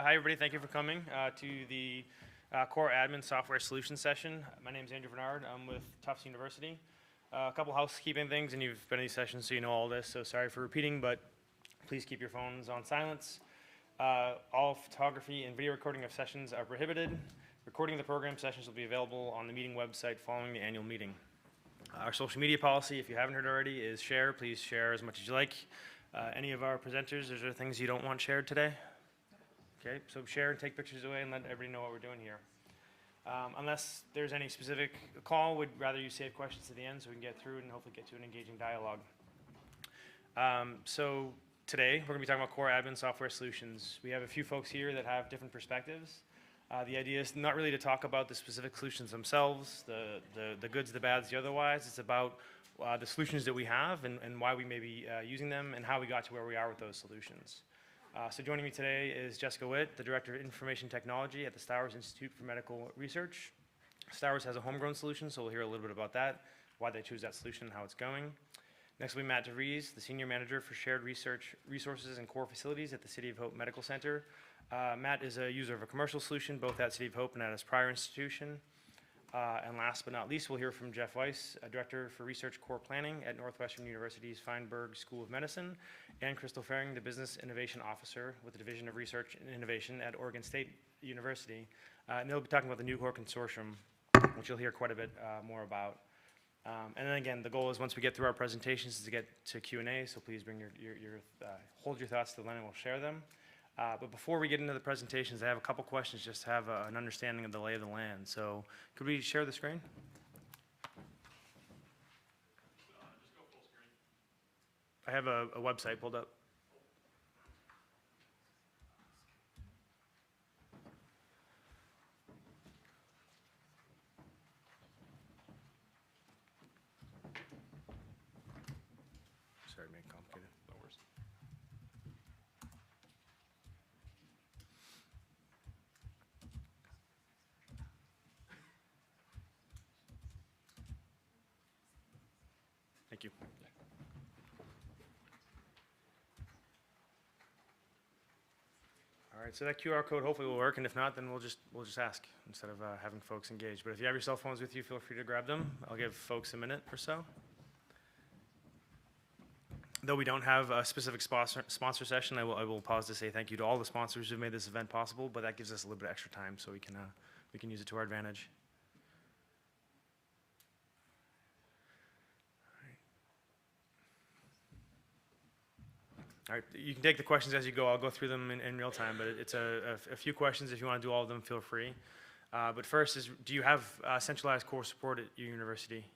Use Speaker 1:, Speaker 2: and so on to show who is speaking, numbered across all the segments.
Speaker 1: Hi, everybody. Thank you for coming to the Core Admin Software Solutions session. My name is Vinard. I'm with Tufts University. A couple housekeeping things, and you've been in these sessions, so you know all this, so sorry for repeating, but please keep your phones on silence. All photography and video recording of sessions are prohibited. Recording of the program sessions will be available on the meeting website following the annual meeting. Our social media policy, if you haven't heard already, is share. Please share as much as you like. Any of our presenters, is there things you don't want shared today? Okay, so share and take pictures away and let everybody know what we're doing here. Unless there's any specific call, we'd rather you save questions to the end so we can get through it and hopefully get to an engaging dialogue. So today, we're going to be talking about core admin software solutions. We have a few folks here that have different perspectives. The idea is not really to talk about the specific solutions themselves, the goods, the bads, the otherwise. It's about the solutions that we have and why we may be using them and how we got to where we are with those solutions. So joining me today is Jessica Witt, the Director of Information Technology at the Stowers Institute for Medical Research. Stowers has a homegrown solution, so we'll hear a little bit about that, why they choose that solution, and how it's going. Next will be Matt DeVries, the Senior Manager for Shared Research Resources and Core Facilities at the City of Hope Medical Center. Matt is a user of a commercial solution, both at City of Hope and at his prior institution. And last but not least, we'll hear from Jeff Weiss, a Director for Research Core Planning at Northwestern University's Feinberg School of Medicine, and Kristal Fehring, the Business Innovation Officer with the Division of Research and Innovation at Oregon State University. And they'll be talking about the new core consortium, which you'll hear quite a bit more about. And then again, the goal is once we get through our presentations is to get to Q&A, so please bring hold your thoughts to the line and we'll share them. But before we get into the presentations, I have a couple questions just to have an understanding of the lay of the land. So could we share the screen? Just go full screen. I have a website pulled up. Sorry to make it complicated. No worries. Thank you. All right, so that QR code hopefully will work, and if not, then we'll just ask instead of having folks engage. But if you have your cell phones with you, feel free to grab them. I'll give folks a minute or so. Though we don't have a specific sponsor session, I will pause to say thank you to all the sponsors who've made this event possible, but that gives us a little bit of extra time so we can use it to our advantage. All right, you can take the questions as you go. I'll go through them in real time, but it's a few questions. If you want to do all of them, feel free. But first is, do you have centralized core support at your university?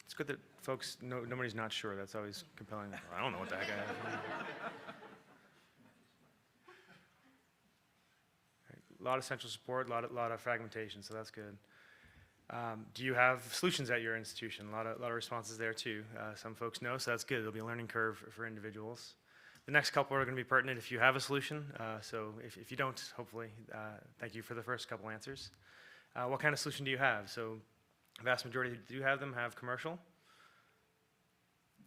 Speaker 1: It's good that folks, nobody's not sure. That's always compelling. I don't know what the heck I have. A lot of central support, a lot of fragmentation, so that's good. Do you have solutions at your institution? A lot of responses there too. Some folks know, so that's good. It'll be a learning curve for individuals. The next couple are going to be pertinent if you have a solution. So if you don't, hopefully, thank you for the first couple answers. What kind of solution do you have? So the vast majority that do have them have commercial.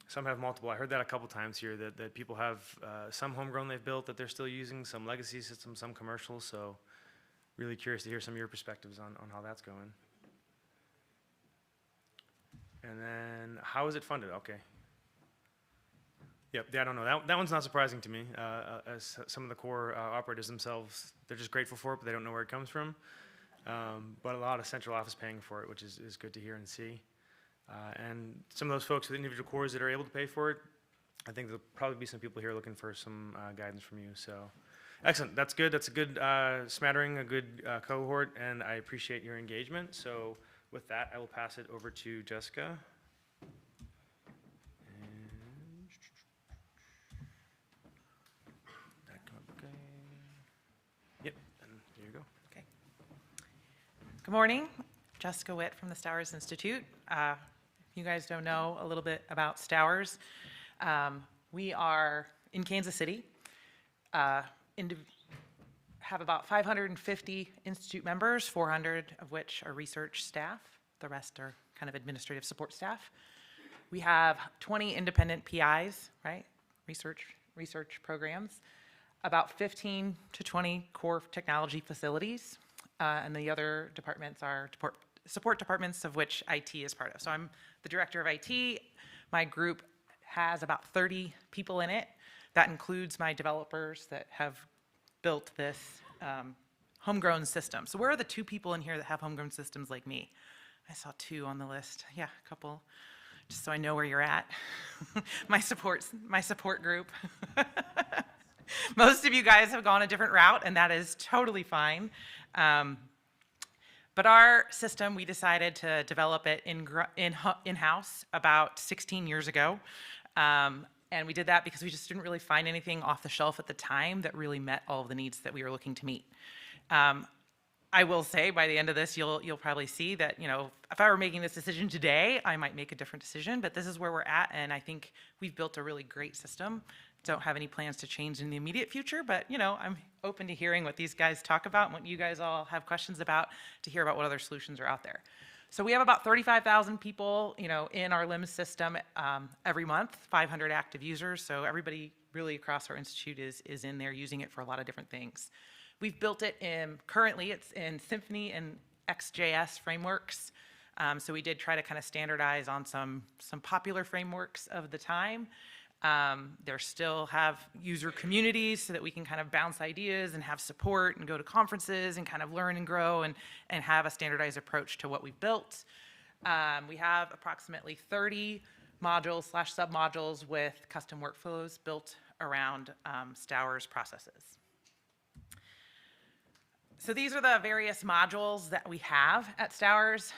Speaker 1: Some have multiple. I heard that a couple times here, that people have some homegrown they've built that they're still using, some legacy systems, some commercial. So really curious to hear some of your perspectives on how that's going. And then, how is it funded? Okay. Yep, I don't know. That one's not surprising to me. As some of the core operators themselves, they're just grateful for it, but they don't know where it comes from. But a lot of central office paying for it, which is good to hear and see. And some of those folks with individual cores that are able to pay for it, I think there'll probably be some people here looking for some guidance from you. So, excellent. That's good. That's a good smattering, a good cohort, and I appreciate your engagement. So, with that, I will pass it over to Jessica. Yep, and here you go.
Speaker 2: Okay. Good morning. Jessica Witt from the Stowers Institute. If you guys don't know a little bit about Stowers, we are in Kansas City, have about 550 institute members, 400 of which are research staff. The rest are kind kind of administrative support staff. We have 20 independent PIs, right? Research programs, about 15 to 20 core technology facilities, and the other departments are support departments, of which IT is part of. So I'm the director of IT. My group has about 30 people in it. That includes my developers that have built this homegrown system. So where are the 2 people in here that have homegrown systems like me? I saw 2 on the list. Yeah, a couple, just so I know where you're at. my support group. Most of you guys have gone a different route, and that is totally fine. But our system, we decided to develop it in-house about 16 years ago. And we did that because we just didn't really find anything off the shelf at the time that really met all of the needs that we were looking to meet. I will say by the end of this, you'll probably see that, you know, if I were making this decision today, I might make a different decision, but this is where we're at, and I think we've built a really great system. Don't have any plans to change in the immediate future, but, you know, I'm open to hearing what these guys talk about and what you guys all have questions about, to hear about what other solutions are out there. So we have about 35,000 people, you know, in our LIMS system every month, 500 active users. So everybody really across our institute is in there using it for a lot of different things. We've built it currently it's in Symfony and XJS frameworks. So we did try to kind of standardize on some popular frameworks of the time. There still have user communities so that we can kind of bounce ideas and have support and go to conferences and kind of learn and grow and have a standardized approach to what we've built. We have approximately 30 modules / submodules with custom workflows built around Stowers processes. So these are the various modules that we have at Stowers.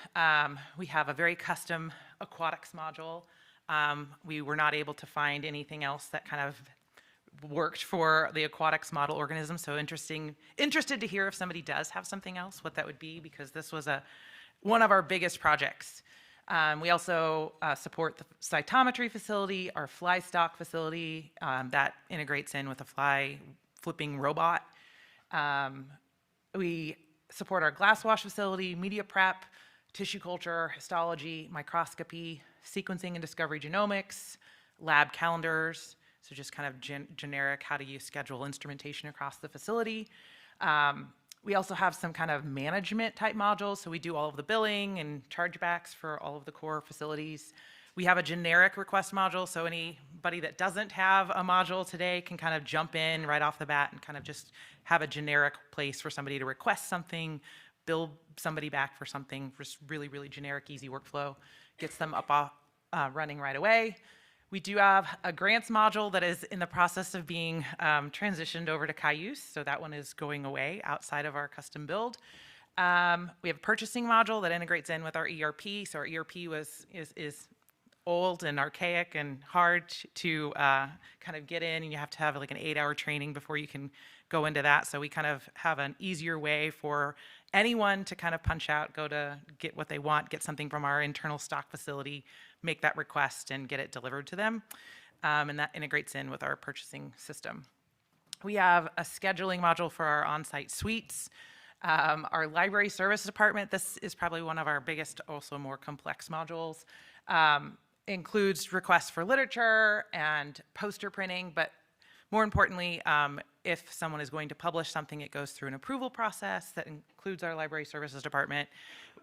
Speaker 2: We have a very custom aquatics module. We were not able to find anything else that kind of worked for the aquatics model organism. So interested to hear if somebody does have something else, what that would be, because this was one of our biggest projects. We also support the cytometry facility, our fly stock facility that integrates in with a fly flipping robot. We support our glass wash facility, media prep, tissue culture, histology, microscopy, sequencing and discovery genomics, lab calendars, so just kind of generic how do you schedule instrumentation across the facility. We also have some kind of management type modules, so we do all of the billing and chargebacks for all of the core facilities. We have a generic request module, so anybody that doesn't have a module today can kind of jump in right off the bat and kind of just have a generic place for somebody to request something, bill somebody back for something, just really, really generic, easy workflow, gets them up running right away. We do have a grants module that is in the process of being transitioned over to Cayuse, so that one is going away outside of our custom build. We have a purchasing module that integrates in with our ERP, so our ERP is old and archaic and hard to kind of get in, and you have to have like an 8-hour training before you can go into that. So we kind of have an easier way for anyone to kind of punch out, go to get what they want, get something from our internal stock facility, make that request and get it delivered to them. And that integrates in with our purchasing system. We have a scheduling module for our on-site suites. Our library service department, this is probably one of our biggest, also more complex modules. Includes requests for literature and poster printing, but more importantly, if someone is going to publish something, it goes through an approval process that includes our library services department.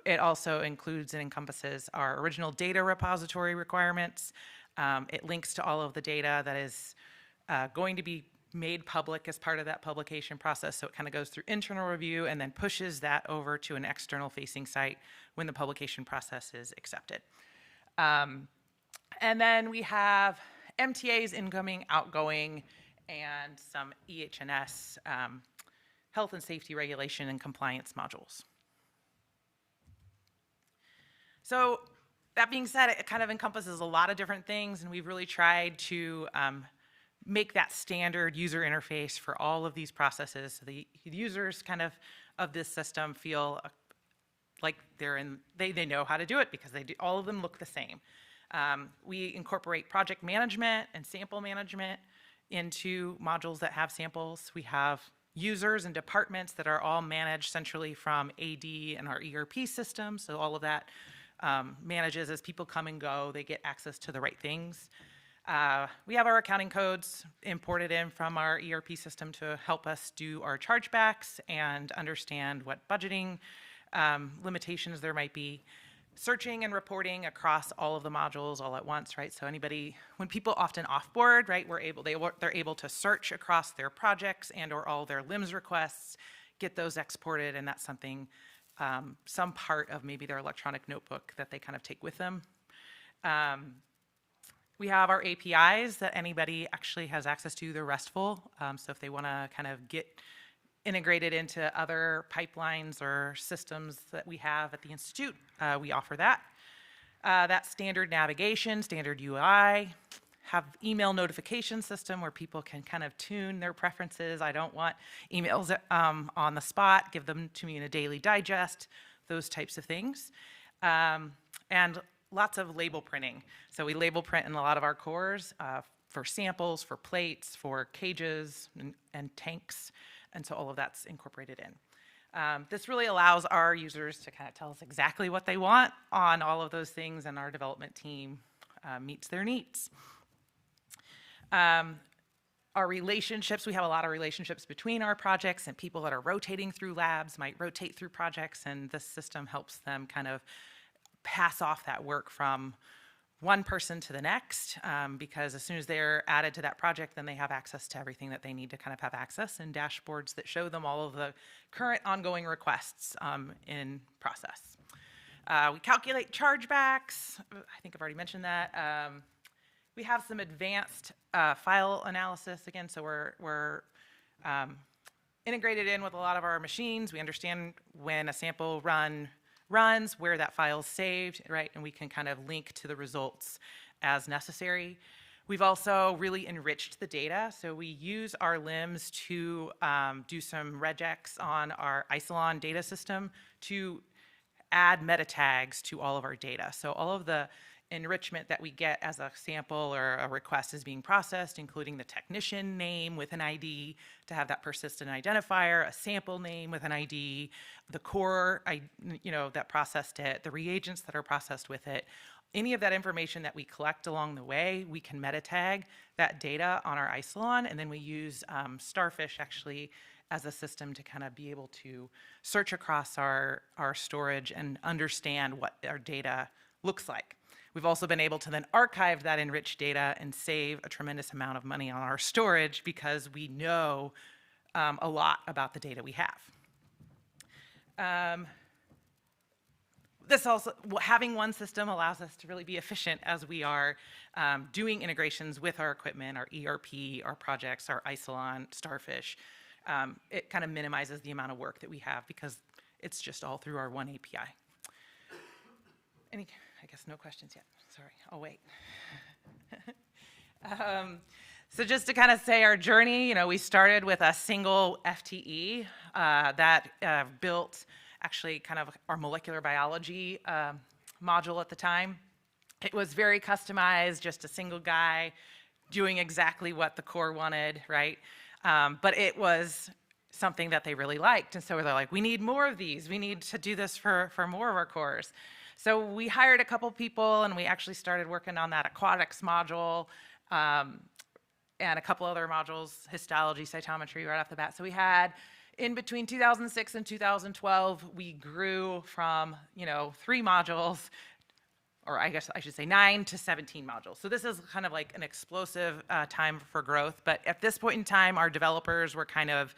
Speaker 2: It also includes and encompasses our original data repository requirements. It links to all of the data that is going to be made public as part of that publication process. So it kind of goes through internal review and then pushes that over to an external facing site when the publication process is accepted. And then we have MTAs, incoming, outgoing, and some EH&S, health and safety regulation and compliance modules. So that being said, it kind of encompasses a lot of different things, and we've really tried to make that standard user interface for all of these processes so the users kind of this system feel like they know how to do it because all of them look the same. We incorporate project management and sample management into modules that have samples. We have users and departments that are all managed centrally from AD and our ERP system, so all of that manages as people come and go, they get access to the right things. We have our accounting codes imported in from our ERP system to help us do our chargebacks and understand what budgeting limitations there might be. Searching and reporting across all of the modules all at once, right? So anybody, when people often offboard, right, they're able to search across their projects and or all their LIMS requests, get those exported, and that's something, some part of maybe their electronic notebook that they kind of take with them. We have our APIs that anybody actually has access to. They're RESTful, so if they want to kind of get integrated into other pipelines or systems that we have at the Institute, we offer that. That standard navigation, standard UI, have email notification system where people can kind of tune their preferences. I don't want emails on the spot, give them to me in a daily digest, those types of things. And lots of label printing. So we label print in a lot of our cores for samples, for plates, for cages and tanks. And so all of that's incorporated in. This really allows our users to kind of tell us exactly what they want on all of those things, and our development team meets their needs. Our relationships, we have a lot of relationships between our projects, and people that are rotating through labs might rotate through projects, and this system helps them kind of pass off that work from one person to the next, because as soon as they're added to that project, then they have access to everything that they need to kind of have access, and dashboards that show them all of the current ongoing requests in process. We calculate chargebacks. I think I've already mentioned that. We have some advanced file analysis again, so we're integrated in with a lot of our machines. We understand when a sample runs, where that file is saved, right? And we can kind of link to the results as necessary. We've also really enriched the data. So we use our LIMS to do some regex on our Isilon data system to add meta tags to all of our data. So all of the enrichment that we get as a sample or a request is being processed, including the technician name with an ID to have that persistent identifier, a sample name with an ID, the core, that processed it, the reagents that are processed with it. Any of that information that we collect along the way, we can meta tag that data on our Isilon, and then we use Starfish actually as a system to kind of be able to search across our storage and understand what our data looks like. We've also been able to then archive that enriched data and save a tremendous amount of money on our storage because we know a lot about the data we have. This also, having one system allows us to really be efficient as we are doing integrations with our equipment, our ERP, our projects, our Isilon, Starfish. It kind of minimizes the amount of work that we have because it's just all through our one API. I guess no questions yet. Sorry, I'll wait. So just to kind of say our journey, we started with a single FTE that built actually kind of our molecular biology module at the time. It was very customized, just a single guy doing exactly what the core wanted, right? But it was something that they really liked. And so they're like, we need more of these. We need to do this for more of our cores. So we hired a couple people, and we actually started working on that aquatics module and a couple other modules, histology, cytometry right off the bat. So we had, in between 2006 and 2012, we grew from 3 modules, or I guess I should say 9 to 17 modules. So this is kind of like an explosive time for growth. But at this point in time, our developers were kind of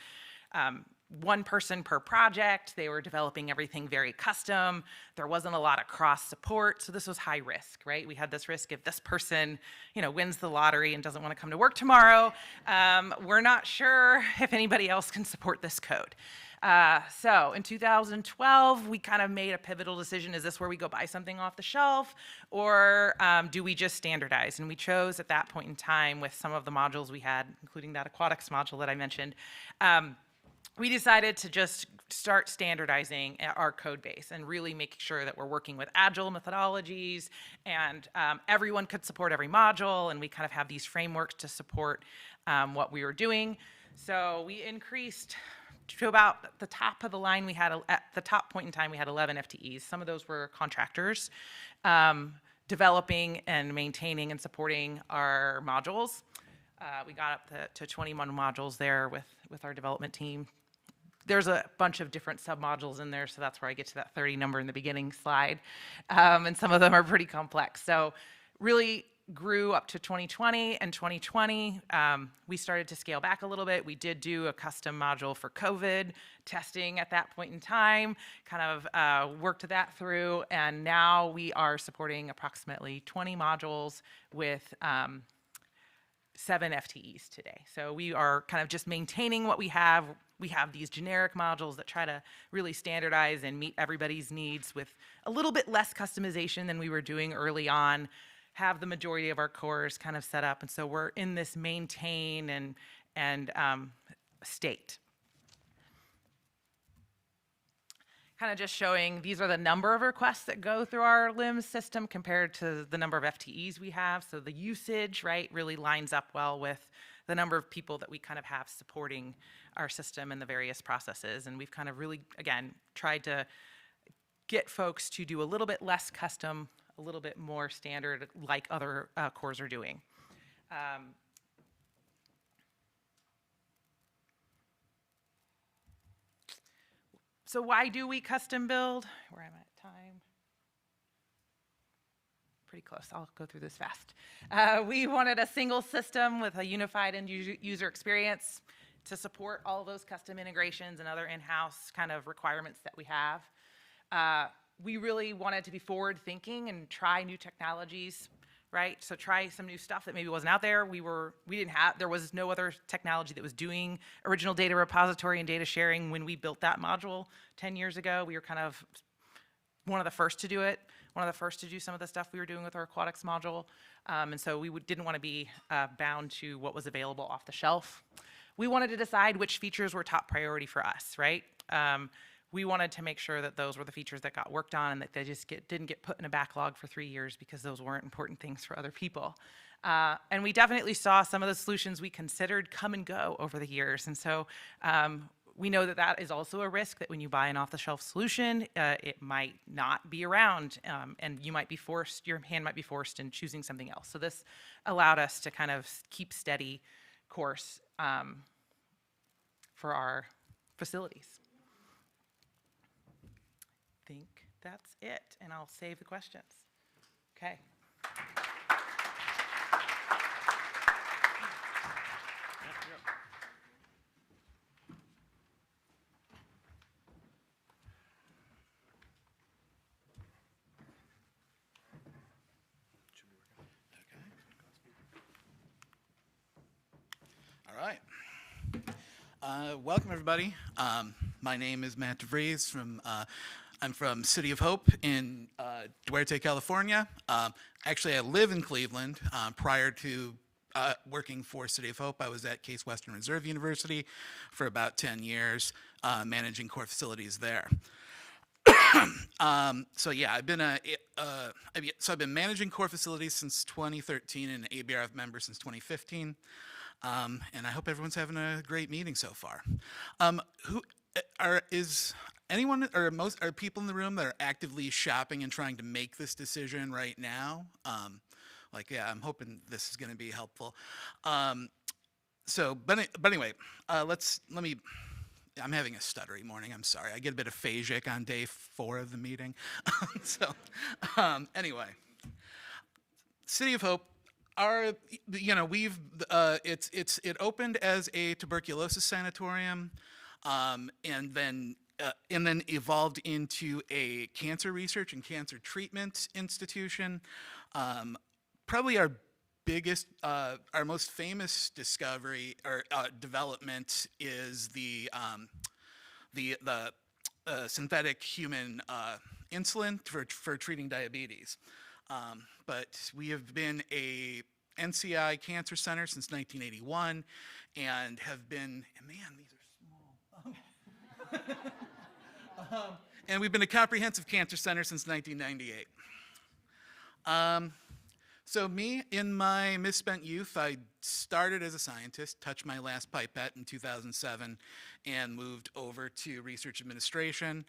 Speaker 2: one person per project. They were developing everything very custom. There wasn't a lot of cross support, so this was high risk, right? We had this risk if this person, wins the lottery and doesn't want to come to work tomorrow. We're not sure if anybody else can support this code. So in 2012, we kind of made a pivotal decision. Is this where we go buy something off the shelf, or do we just standardize? And we chose at that point in time, with some of the modules we had, including that aquatics module that I mentioned, we decided to just start standardizing our code base and really making sure that we're working with agile methodologies, and everyone could support every module, and we kind of have these frameworks to support what we were doing. So we increased to about the top of the line, we had, at the top point in time, we had 11 FTEs. Some of those were contractors developing and maintaining and supporting our modules. We got up to 21 modules there with our development team. There's a bunch of different sub-modules in there, so that's where I get to that 30 number in the beginning slide. And some of them are pretty complex. So really grew up to 2020, and 2020, we started to scale back a little bit. We did do a custom module for COVID testing at that point in time, kind of worked that through, and now we are supporting approximately 20 modules with 7 FTEs today. So we are kind of just maintaining what we have. We have these generic modules that try to really standardize and meet everybody's needs with a little bit less customization than we were doing early on, have the majority of our cores kind of set up. And so we're in this maintain and state. Kind of just showing these are the number of requests that go through our LIMS system compared to the number of FTEs we have. So the usage, right, really lines up well with the number of people that we kind of have supporting our system and the various processes. And we've kind of really, again, tried to get folks to do a little bit less custom, a little bit more standard like other cores are doing. So why do we custom build? Where am I at time? Pretty close. I'll go through this fast. We wanted a single system with a unified end user experience to support all of those custom integrations and other in-house kind of requirements that we have. We really wanted to be forward thinking and try new technologies, right? So try some new stuff that maybe wasn't out there. There was no other technology that was doing original data repository and data sharing when we built that module 10 years ago. We were kind of one of the first to do it, one of the first to do some of the stuff we were doing with our aquatics module. And so we didn't want to be bound to what was available off the shelf. We wanted to decide which features were top priority for us, right? We wanted to make sure that those were the features that got worked on and that they just didn't get put in a backlog for 3 years because those weren't important things for other people. And we definitely saw some of the solutions we considered come and go over the years. And so we know that that is also a risk, that when you buy an off-the-shelf solution, it might not be around, and you might be forced, your hand might be forced in choosing something else. So this allowed us to kind of keep steady course for our facilities. I think that's it, and I'll save the questions. Okay.
Speaker 3: All right. Welcome, everybody. My name is Matt DeVries I'm from City of Hope in Duarte, California. Actually, I live in Cleveland. Prior to working for City of Hope, I was at Case Western Reserve University for about 10 years, managing core facilities there. So yeah, I've been managing core facilities since 2013 and an ABRF member since 2015. And I hope everyone's having a great meeting so far. Anyone or most are people in the room that are actively shopping and trying to make this decision right now? I'm hoping this is going to be helpful. But anyway, I'm having a stuttery morning. I'm sorry. I get a bit aphagic on day 4 of the meeting. Anyway, City of Hope. It opened as a tuberculosis sanatorium, and then evolved into a cancer research and cancer treatment institution. Probably our most famous discovery or development is the synthetic human insulin for treating diabetes. But we have been a NCI cancer center since 1981 and have been, man, these are small. And we've been a comprehensive cancer center since 1998. So me, in my misspent youth, I started as a scientist, touched my last pipette in 2007, and moved over to research administration,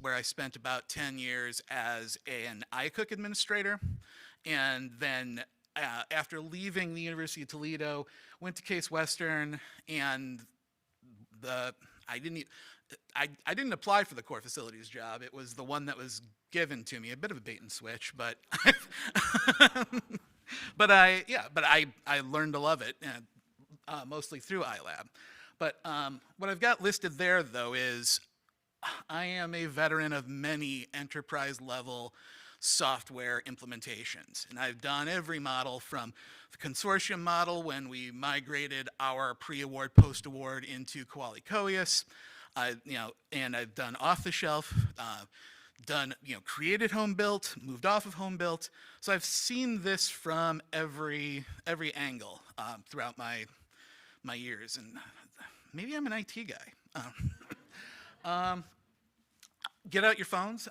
Speaker 3: where I spent about 10 years as an iCook administrator. And then after leaving the University of Toledo, went to Case Western, and I didn't apply for the core facilities job. It was the one that was given to me, a bit of a bait and switch, but I learned to love it, mostly through iLab. But what I've got listed there, though, is I am a veteran of many enterprise level software implementations. And I've done every model from the consortium model when we migrated our pre-award, post-award into Quali Coius, and I've done off-the-shelf, created home built, moved off of home built. So I've seen this from every angle throughout my years, and maybe I'm an IT guy. Get out your phones.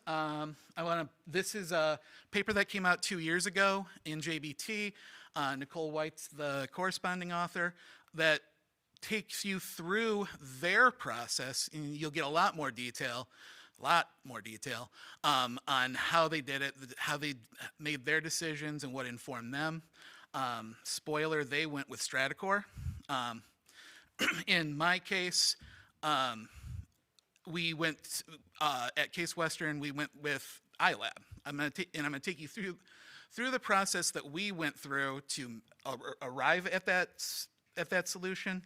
Speaker 3: This is a paper that came out 2 years ago in JBT. Nicole White's the corresponding author, that takes you through their process, and you'll get a lot more detail on how they did it, how they made their decisions, and what informed them. Spoiler, they went with Stratacore. In my case, we went, at Case Western, we went with iLab. I'm going to take you through the process that we went through to arrive at that solution,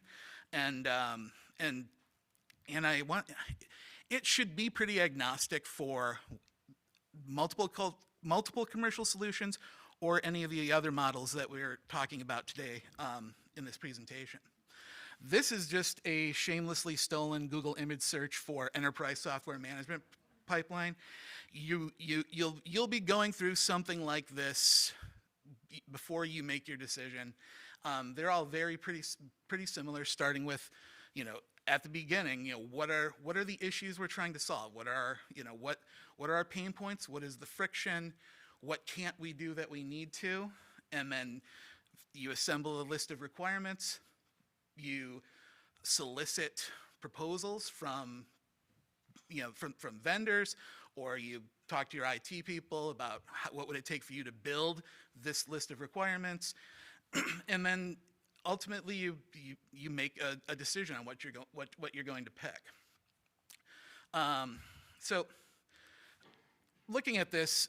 Speaker 3: and it should be pretty agnostic for multiple commercial solutions or any of the other models that we're talking about today in this presentation. This is just a shamelessly stolen Google image search for enterprise software management pipeline. You'll be going through something like this before you make your decision. They're all pretty similar, starting with, at the beginning, what are the issues we're trying to solve? What are our pain points? What is the friction? What can't we do that we need to? And then you assemble a list of requirements. You solicit proposals from vendors, or you talk to your IT people about what would it take for you to build this list of requirements, and then ultimately you make a decision on what you're going to pick. So looking at this,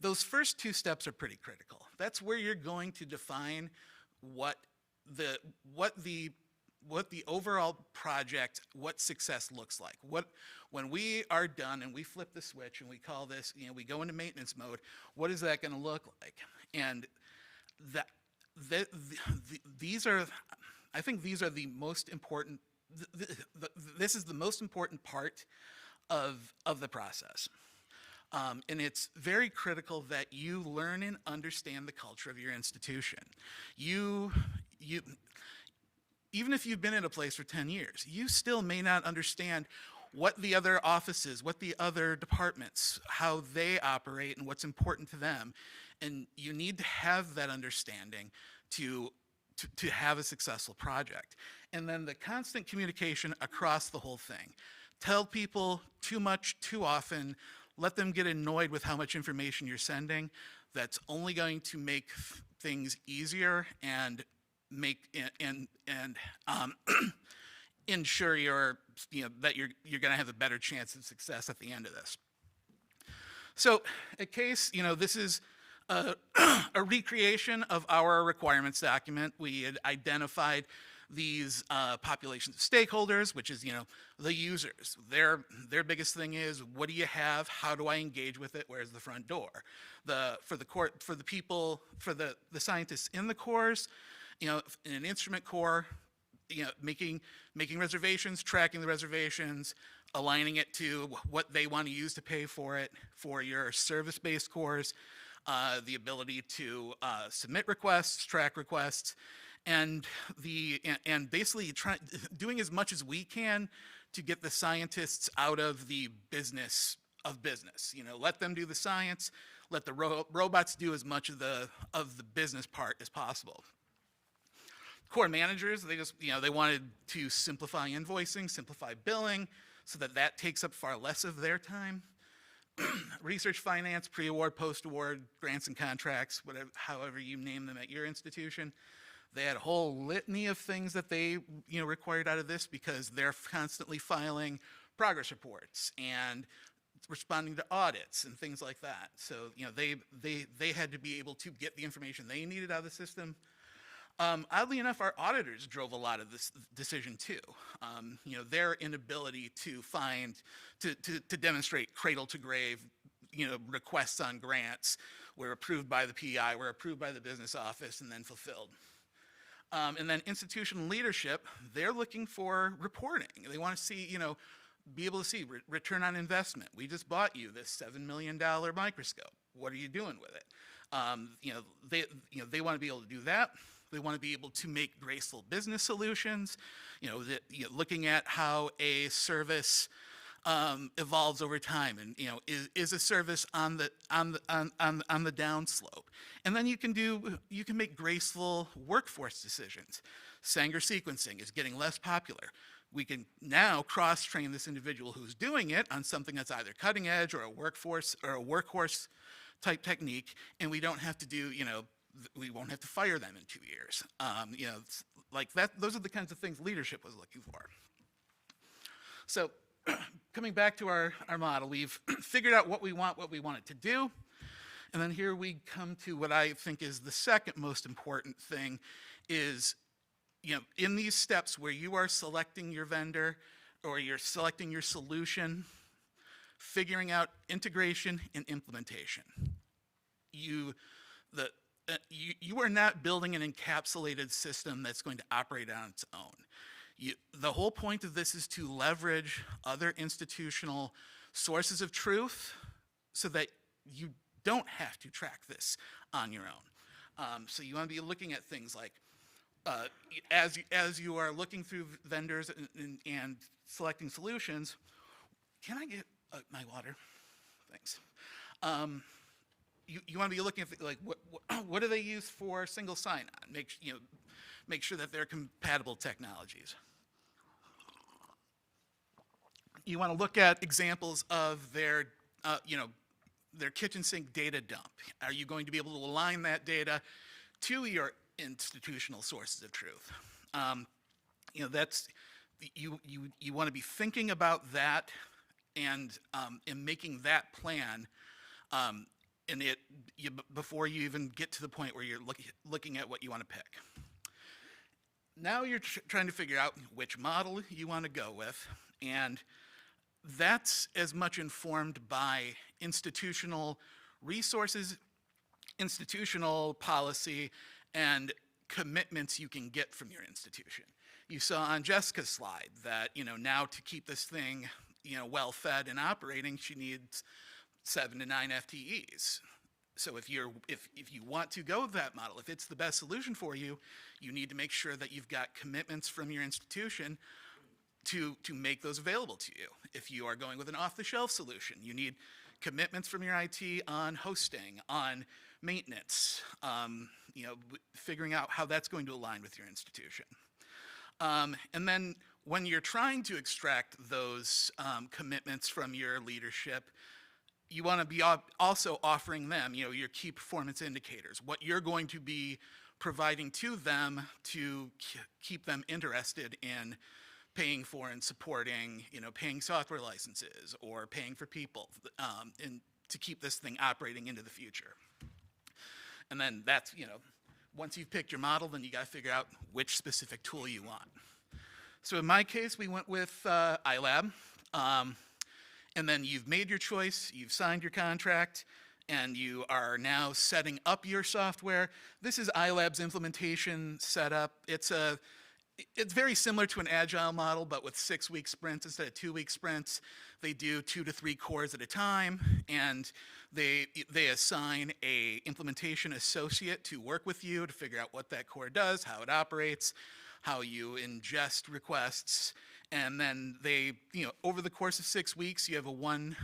Speaker 3: those first two steps are pretty critical. That's where you're going to define what the overall project, what success looks like. When we are done and we flip the switch and we call this, we go into maintenance mode, what is that going to look like? And I think these are the most important. This is the most important part of the process. And it's very critical that you learn and understand the culture of your institution. Even if you've been in a place for 10 years, you still may not understand what the other offices, what the other departments, how they operate and what's important to them. And you need to have that understanding to have a successful project. And then the constant communication across the whole thing. Tell people too much, too often. Let them get annoyed with how much information you're sending. That's only going to make things easier and ensure that you're going to have a better chance of success at the end of this. So at Case, this is a recreation of our requirements document. We had identified these populations of stakeholders, which is, the users. Their biggest thing is, what do you have? How do I engage with it? Where's the front door? For the scientists in the cores, in an instrument core, making reservations, tracking the reservations, aligning it to what they want to use to pay for it. For your service-based cores, the ability to submit requests, track requests, and basically doing as much as we can to get the scientists out of the business of business. Let them do the science, let the robots do as much of the business part as possible. Core managers, they wanted to simplify invoicing, simplify billing, so that takes up far less of their time. Research finance, pre-award, post-award, grants and contracts, whatever, however you name them at your institution. They had a whole litany of things that they required out of this because they're constantly filing progress reports and responding to audits and things like that. So they had to be able to get the information they needed out of the system. Oddly enough, our auditors drove a lot of this decision too. Their inability to demonstrate cradle to grave, requests on grants were approved by the PI, were approved by the business office, and then fulfilled. And then institutional leadership, they're looking for reporting. They want to see, be able to see return on investment. We just bought you this $7 million microscope. What are you doing with it? They want to be able to do that. They want to be able to make graceful business solutions, looking at how a service evolves over time, and is a service on the downslope. And then you can make graceful workforce decisions. Sanger sequencing is getting less popular. We can now cross-train this individual who's doing it on something that's either cutting edge or a workhorse type technique, and we don't have to do, we won't have to fire them in 2 years. Like that, those are the kinds of things leadership was looking for. So coming back to our model, we've figured out what we want it to do. And then here we come to what I think is the second most important thing is, in these steps where you are selecting your vendor or you're selecting your solution, figuring out integration and implementation. You are not building an encapsulated system that's going to operate on its own. The whole point of this is to leverage other institutional sources of truth so that you don't have to track this on your own. So you want to be looking at things like, as you are looking through vendors and selecting solutions, can I get my water? Thanks. You want to be looking at like what do they use for single sign-on? Make sure that they're compatible technologies. You want to look at examples of their kitchen sink data dump. Are you going to be able to align that data to your institutional sources of truth? You want to be thinking about that and making that plan before you even get to the point where you're looking at what you want to pick. Now you're trying to figure out which model you want to go with, and that's as much informed by institutional resources, institutional policy, and commitments you can get from your institution. You saw on Jessica's slide that, now to keep this thing, well fed and operating, she needs 7 to 9 FTEs. So if you want to go with that model, if it's the best solution for you, you need to make sure that you've got commitments from your institution to make those available to you. If you are going with an off-the-shelf solution, you need commitments from your IT on hosting, on maintenance, figuring out how that's going to align with your institution. And then when you're trying to extract those commitments from your leadership, you want to be also offering them, your key performance indicators, what you're going to be providing to them to keep them interested in paying for and supporting, paying software licenses or paying for people, and to keep this thing operating into the future. And then that's, once you've picked your model, then you got to figure out which specific tool you want. So in my case, we went with iLab. And then you've made your choice, you've signed your contract, and you are now setting up your software. This is iLab's implementation setup. It's very similar to an agile model, but with 6-week sprints instead of 2-week sprints. They do 2 to 3 cores at a time, and they assign a implementation associate to work with you to figure out what that core does, how it operates, how you ingest requests, And then they, over the course of 6 weeks, you have a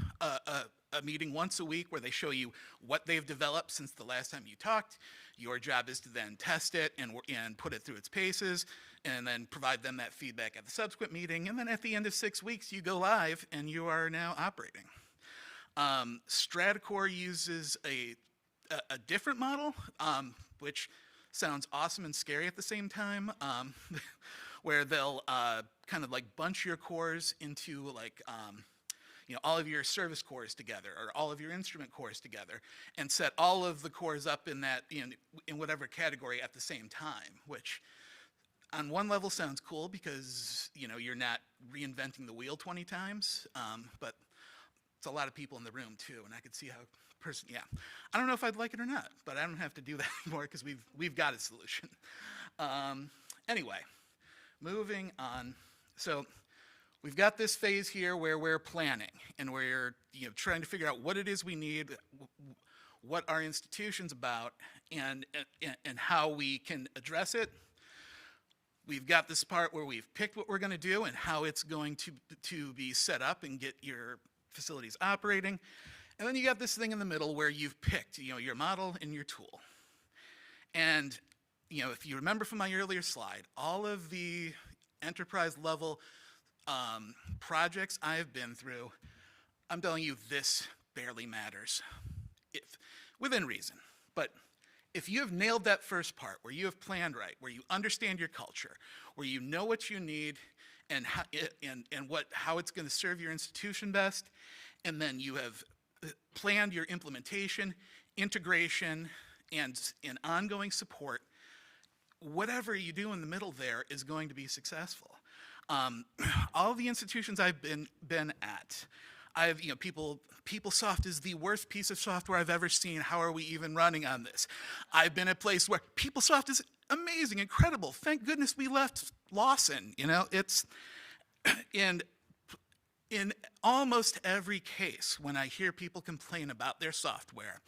Speaker 3: meeting once a week where they show you what they've developed since the last time you talked. Your job is to then test it and put it through its paces, and then provide them that feedback at the subsequent meeting. And then at the end of 6 weeks, you go live and you are now operating. Stratacore uses a different model, which sounds awesome and scary at the same time, where they'll kind of like bunch your cores into like, all of your service cores together, or all of your instrument cores together, and set all of the cores up in that, in whatever category at the same time, which on one level sounds cool because, you're not reinventing the wheel 20 times, but it's a lot of people in the room too, and I could see how I don't know if I'd like it or not, but I don't have to do that anymore because we've got a solution. Anyway, moving on. So we've got this phase here where we're planning and we're trying to figure out what it is we need, what our institution's about, and how we can address it. We've got this part where we've picked what we're going to do and how it's going to be set up and get your facilities operating. And then you got this thing in the middle where you've picked, your model and your tool. And, if you remember from my earlier slide, all of the enterprise level projects I've been through, I'm telling you, this barely matters, within reason. But if you have nailed that first part, where you have planned right, where you understand your culture, where you know what you need and how it's going to serve your institution best, and then you have planned your implementation, integration, and ongoing support, whatever you do in the middle there is going to be successful. All the institutions I've been at, PeopleSoft is the worst piece of software I've ever seen. How are we even running on this? I've been at a place where PeopleSoft is amazing, incredible. Thank goodness we left Lawson. It's in almost every case when I hear people complain about their software,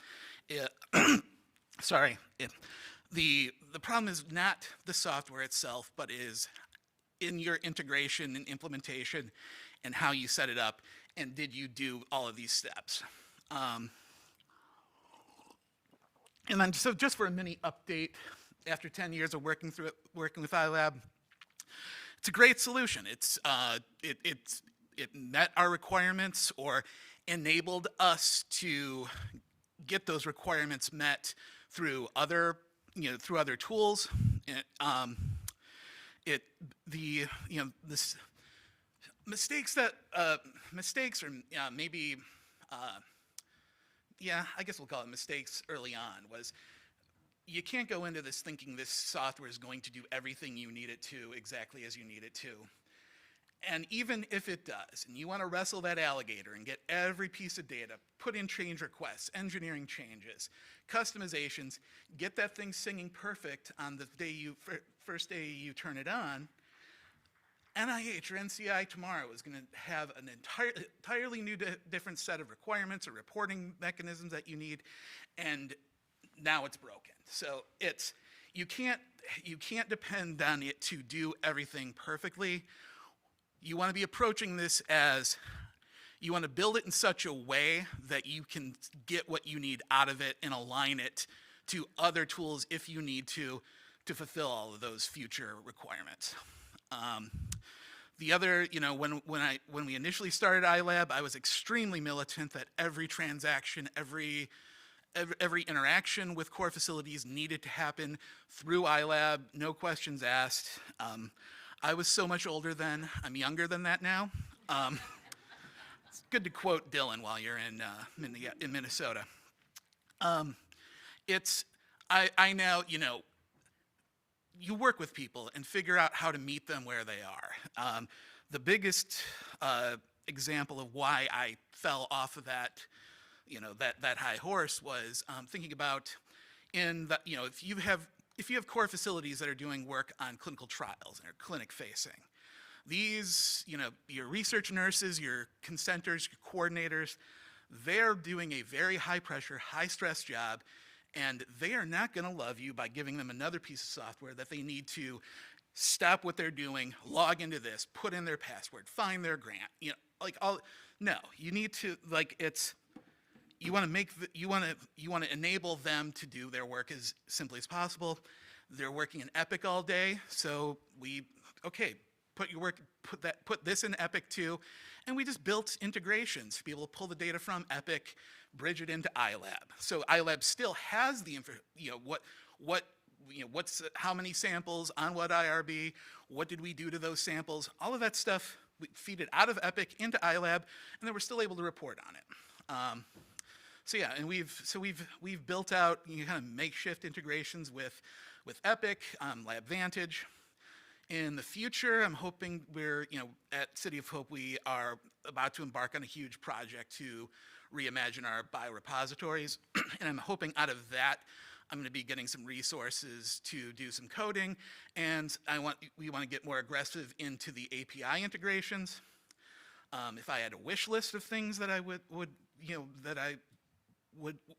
Speaker 3: the problem is not the software itself, but is in your integration and implementation and how you set it up, and did you do all of these steps. And then, so just for a mini update, after 10 years of working with iLab, it's a great solution. It met our requirements or enabled us to get those requirements met through other tools. Mistakes or maybe, I guess we'll call it mistakes early on, was you can't go into this thinking this software is going to do everything you need it to exactly as you need it to. And even if it does, and you want to wrestle that alligator and get every piece of data, put in change requests, engineering changes, customizations, get that thing singing perfect on the first day you turn it on, NIH or NCI tomorrow is going to have an entirely new different set of requirements or reporting mechanisms that you need, and now it's broken. So you can't depend on it to do everything perfectly. You want to be approaching this as you want to build it in such a way that you can get what you need out of it and align it to other tools if you need to fulfill all of those future requirements. The other, when we initially started iLab, I was extremely militant that every transaction, every interaction with core facilities needed to happen through iLab, no questions asked. I was so much older then. I'm younger than that now. It's good to quote Dylan while you're in Minnesota. I now, you work with people and figure out how to meet them where they are. The biggest example of why I fell off of that, that high horse was thinking about if you have core facilities that are doing work on clinical trials and are clinic facing, these, your research nurses, your consenters, your coordinators, they're doing a very high pressure, high stress job, and they are not going to love you by giving them another piece of software that they need to stop what they're doing, log into this, put in their password, find their grant, like all, no, you need to, like, you want to enable them to do their work as simply as possible. They're working in Epic all day, so put this in Epic too, and we just built integrations to be able to pull the data from Epic, bridge it into iLab. So iLab still has the how many samples on what IRB, what did we do to those samples, all of that stuff. We feed it out of Epic into iLab, and then we're still able to report on it. So yeah, and we've built out kind of makeshift integrations with Epic, LabVantage. In the future, I'm hoping at City of Hope, we are about to embark on a huge project to reimagine our biorepositories. And I'm hoping out of that, I'm going to be getting some resources to do some coding. And we want to get more aggressive into the API integrations. If I had a wish list of things that I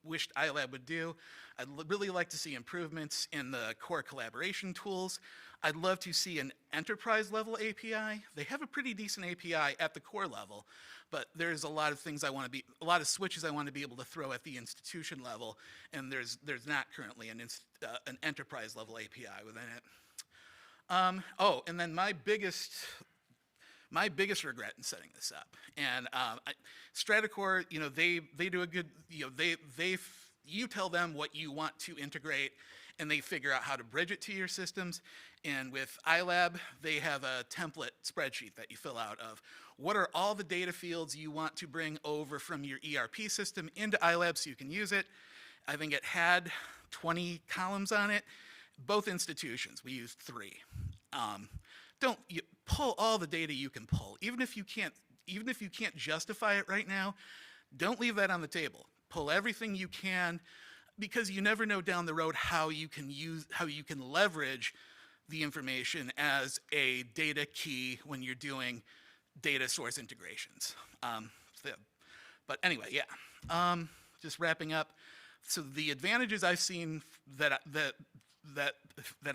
Speaker 3: wished iLab would do, I'd really like to see improvements in the core collaboration tools. I'd love to see an enterprise level API. They have a pretty decent API at the core level, but there's a lot of things a lot of switches I want to be able to throw at the institution level, and there's not currently an enterprise level API within it. And then my biggest regret in setting this up, and Stratacore, they do a good, you tell them what you want to integrate, and they figure out how to bridge it to your systems. And with iLab, they have a template spreadsheet that you fill out of what are all the data fields you want to bring over from your ERP system into iLab so you can use it. I think it had 20 columns on it. Both institutions, we used 3. Pull all the data you can pull. Even if you can't justify it right now, don't leave that on the table. Pull everything you can, because you never know down the road how you can leverage the information as a data key when you're doing data source integrations. But anyway, yeah. Just wrapping up. So the advantages I've seen that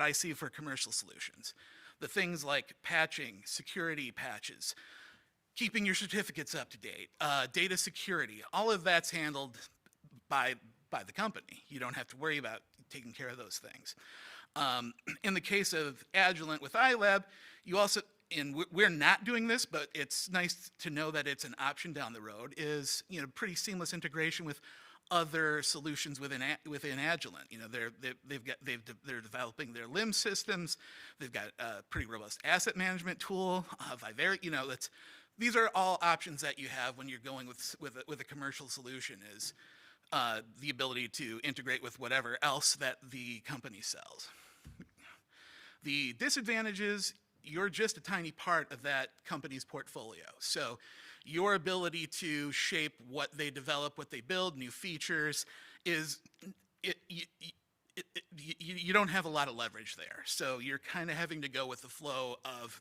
Speaker 3: I see for commercial solutions, the things like patching, security patches, keeping your certificates up to date, data security, all of that's handled by the company. You don't have to worry about taking care of those things. In the case of Agilent with iLab, you also, and we're not doing this, but it's nice to know that it's an option down the road, is pretty seamless integration with other solutions within Agilent. They're developing their LIMS systems. They've got a pretty robust asset management tool. These are all options that you have when you're going with a commercial solution, is the ability to integrate with whatever else that the company sells. The disadvantages, you're just a tiny part of that company's portfolio. So your ability to shape what they develop, what they build, new features, you don't have a lot of leverage there. So you're kind of having to go with the flow of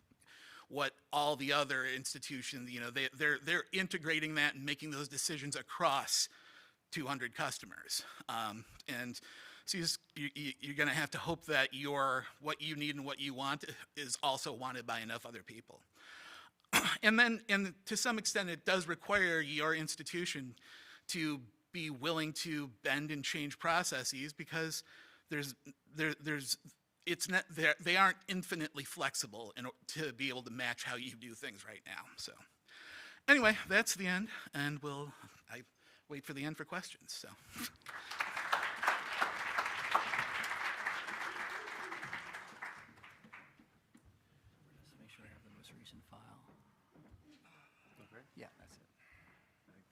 Speaker 3: what all the other institutions, they're integrating that and making those decisions across 200 customers. And so you're going to have to hope that what you need and what you want is also wanted by enough other people. And to some extent, it does require your institution to be willing to bend and change processes, because they aren't infinitely flexible to be able to match how you do things right now. So anyway, that's the end, and I wait for the end for questions. So.
Speaker 4: Just make sure I have the most recent file.
Speaker 1: Okay.
Speaker 4: Yeah, that's it.
Speaker 1: I think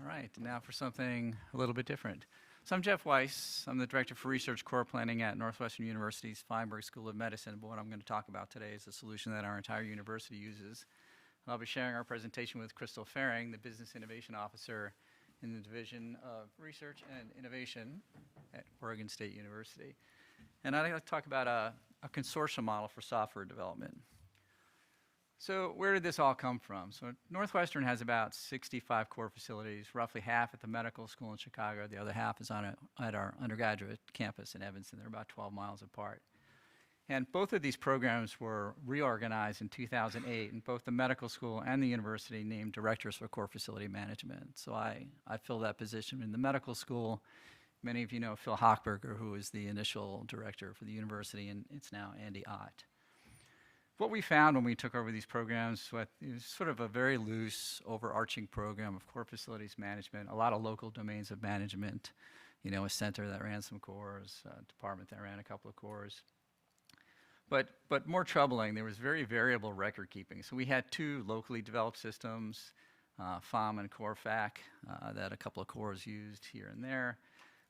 Speaker 4: All right, now for something a little bit different. So I'm Jeff Weiss. I'm the Director for Research Core Planning at Northwestern University's Feinberg School of Medicine. But what I'm going to talk about today is a solution that our entire university uses. And I'll be sharing our presentation with Kristal Fehring, the Business Innovation Officer in the Division of Research and Innovation at Oregon State University. And I'd like to talk about a consortium model for software development. So where did this all come from? So Northwestern has about 65 core facilities, roughly half at the medical school in Chicago. The other half is at our undergraduate campus in Evanston. They're about 12 miles apart. And both of these programs were reorganized in 2008, and both the medical school and the university named directors for core facility management. So I filled that position in the medical school. Many of you know Phil Hochberger, who was the initial director for the university, and it's now Andy Ott. What we found when we took over these programs was it was sort of a very loose, overarching program of core facilities management, a lot of local domains of management, you know, a center that ran some cores, a department that ran a couple of cores. But more troubling, there was very variable record keeping. So we had two locally developed systems, FOM and CoreFac, that a couple of cores used here and there.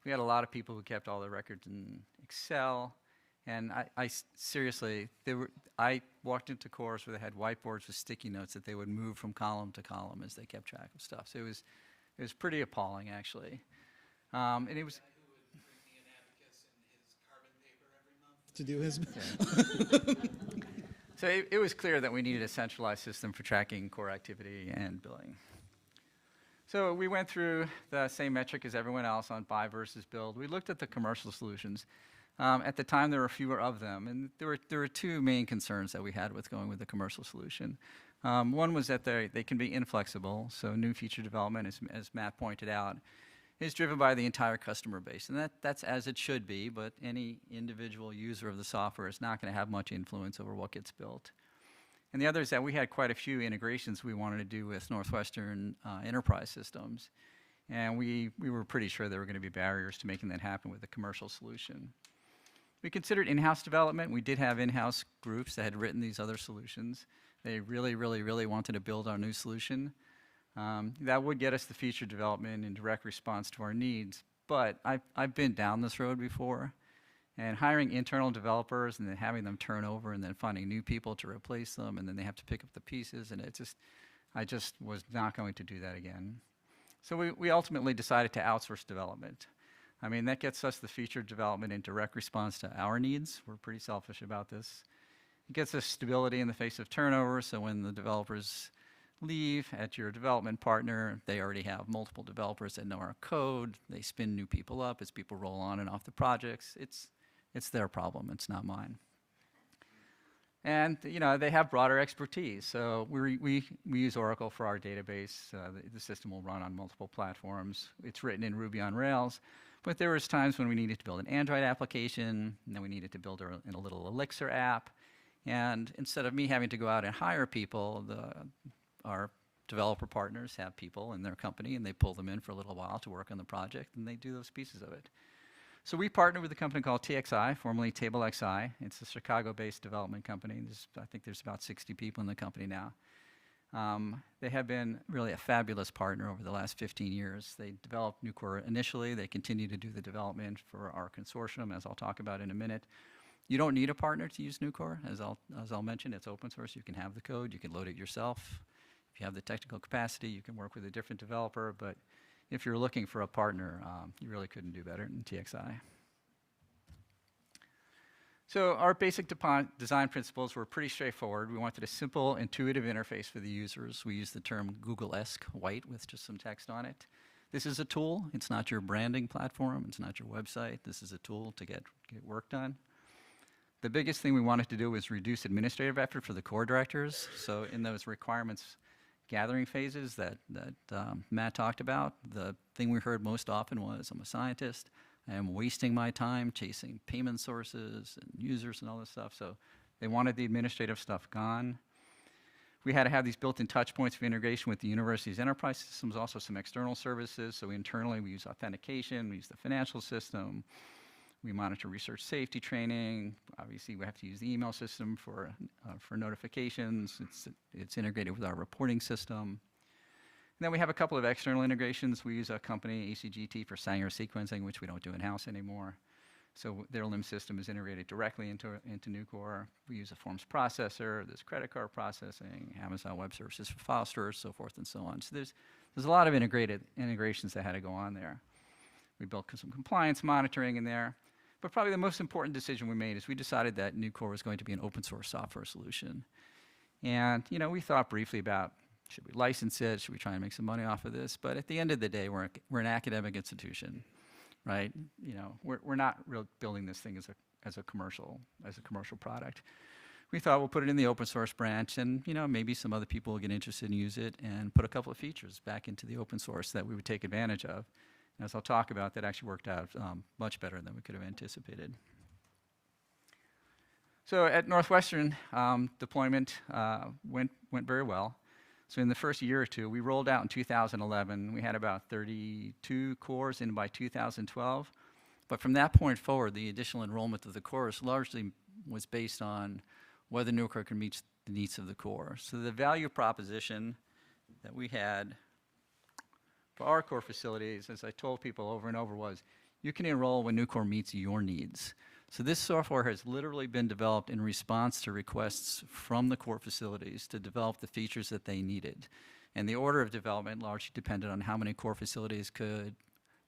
Speaker 4: We had a lot of people who kept all the records in Excel. And I seriously, I walked into cores where they had whiteboards with sticky notes that they would move from column to column as they kept track of stuff. So it was pretty appalling, actually. And it was.
Speaker 5: To do his.
Speaker 4: So it was clear that we needed a centralized system for tracking core activity and billing. So we went through the same metric as everyone else on buy versus build. We looked at the commercial solutions. At the time, there were fewer of them, and there were two main concerns that we had with going with the commercial solution. One was that they can be inflexible, so new feature development, as Matt pointed out, is driven by the entire customer base, and that's as it should be, but any individual user of the software is not going to have much influence over what gets built. And the other is that we had quite a few integrations we wanted to do with Northwestern enterprise systems, and we were pretty sure there were going to be barriers to making that happen with the commercial solution. We considered in-house development. We did have in-house groups that had written these other solutions. They really, really, really wanted to build our new solution. That would get us the feature development in direct response to our needs. But I've been down this road before. And hiring internal developers and then having them turn over and then finding new people to replace them, and then they have to pick up the pieces. And I just was not going to do that again. So we ultimately decided to outsource development. I mean, that gets us the feature development in direct response to our needs. We're pretty selfish about this. It gets us stability in the face of turnover, so when the developers leave at your development partner, they already have multiple developers that know our code. They spin new people up as people roll on and off the projects. It's their problem. It's not mine. And you know, they have broader expertise. So we use Oracle for our database. The system will run on multiple platforms. It's written in Ruby on Rails. But there was times when we needed to build an Android application, and then we needed to build a little Elixir app. And instead of me having to go out and hire people, our developer partners have people in their company, and they pull them in for a little while to work on the project, and they do those pieces of it. So we partnered with a company called TXI, formerly TableXI. It's a Chicago-based development company. I think there's about 60 people in the company now. They have been really a fabulous partner over the last 15 years. They developed Nucor initially. They continue to do the development for our consortium, as I'll talk about in a minute. You don't need a partner to use Nucor. As I'll mention, it's open source. You can have the code. You can load it yourself. If you have the technical capacity, you can work with a different developer. But if you're looking for a partner, you really couldn't do better than TXI. So our basic design principles were pretty straightforward. We wanted a simple, intuitive interface for the users. We used the term Google-esque white with just some text on it. This is a tool. It's not your branding platform. It's not your website. This is a tool to get work done. The biggest thing we wanted to do was reduce administrative effort for the core directors. So in those requirements gathering phases that Matt talked about, the thing we heard most often was, I'm a scientist. I am wasting my time chasing payment sources and users and all this stuff. So they wanted the administrative stuff gone. We had to have these built-in touch points for integration with the university's enterprise systems, also some external services. So internally, we use authentication, we use the financial system, we monitor research safety training. Obviously, we have to use the email system for notifications. It's integrated with our reporting system. And then we have a couple of external integrations. We use a company, ACGT, for Sanger sequencing, which we don't do in-house anymore. So their LIMS system is integrated directly into Nucor. We use a forms processor, there's credit card processing, Amazon Web Services for file storage, so forth and so on. So there's a lot of integrations that had to go on there. We built some compliance monitoring in there. But probably the most important decision we made is we decided that Nucor was going to be an open source software solution. And, we thought briefly about, should we license it? Should we try and make some money off of this? But at the end of the day, we're an academic institution, right? We're not really building this thing as a commercial product. We thought we'll put it in the open source branch, and maybe some other people will get interested and use it, and put a couple of features back into the open source that we would take advantage of. And as I'll talk about, that actually worked out much better than we could have anticipated. So at Northwestern, deployment went very well. So in the first year or two, we rolled out in 2011. We had about 32 cores in by 2012. But from that point forward, the additional enrollment of the cores largely was based on whether new core can meet the needs of the core. So the value proposition that we had for our core facilities, as I told people over and over, was you can enroll when new core meets your needs. So this software has literally been developed in response to requests from the core facilities to develop the features that they needed. And the order of development largely depended on how many core facilities could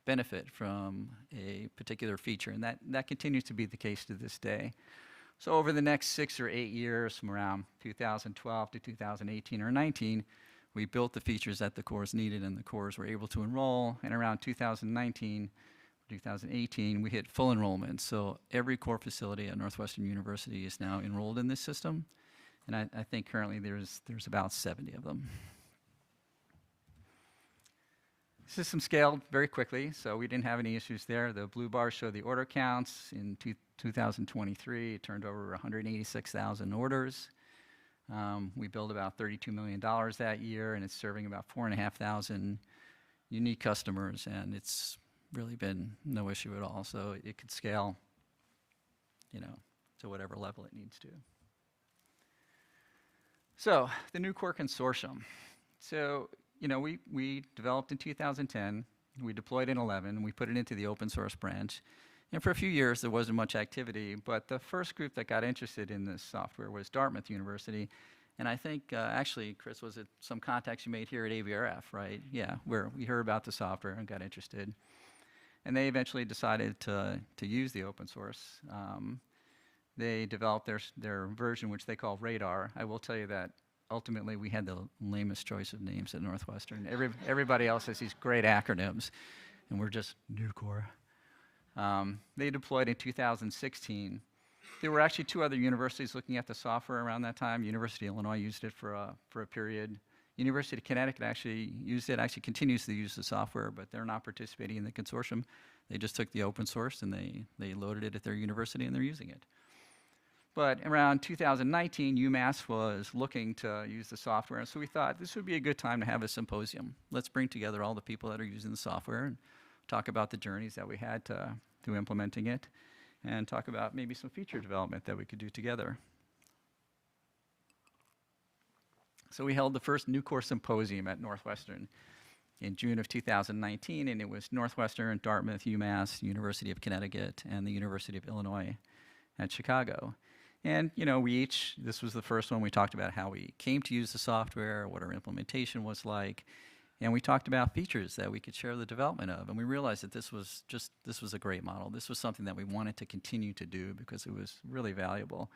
Speaker 4: benefit from a particular feature, and that continues to be the case to this day. So over the next 6 or 8 years, from around 2012 to 2018 or 19, we built the features that the cores needed, and the cores were able to enroll. And around 2019, 2018, we hit full enrollment. So every core facility at Northwestern University is now enrolled in this system, and I think currently there's about 70 of them. System scaled very quickly, so we didn't have any issues there. The blue bars show the order counts. In 2023, it turned over 186,000 orders. We billed about $32 million that year, and it's serving about 4,500 unique customers, and it's really been no issue at all. So it could scale, to whatever level it needs to. So the new core consortium. So we developed in 2010, we deployed in 11, we put it into the open source branch. And for a few years, there wasn't much activity, but the first group that got interested in this software was Dartmouth University. And I think, actually, Chris, was it some contacts you made here at ABRF, right? Yeah, where we heard about the software and got interested. And they eventually decided to use the open source. They developed their version, which they call Radar. I will tell you that ultimately, we had the lamest choice of names at Northwestern. Everybody else has these great acronyms, and we're just new core. They deployed in 2016. There were actually 2 other universities looking at the software around that time. University of Illinois used it for a period. University of Connecticut actually used it, actually continues to use the software, but they're not participating in the consortium. They just took the open source and they loaded it at their university, and they're using it. But around 2019, UMass was looking to use the software, and so we thought this would be a good time to have a symposium. Let's bring together all the people that are using the software and talk about the journeys that we had to implementing it, and talk about maybe some feature development that we could do together. So we held the first new core symposium at Northwestern in June of 2019, and it was Northwestern, Dartmouth, UMass, University of Connecticut, and the University of Illinois at Chicago. And, this was the first one. We talked about how we came to use the software, what our implementation was like, and we talked about features that we could share the development of. And we realized that this was a great model. This was something that we wanted to continue to do because it was really valuable.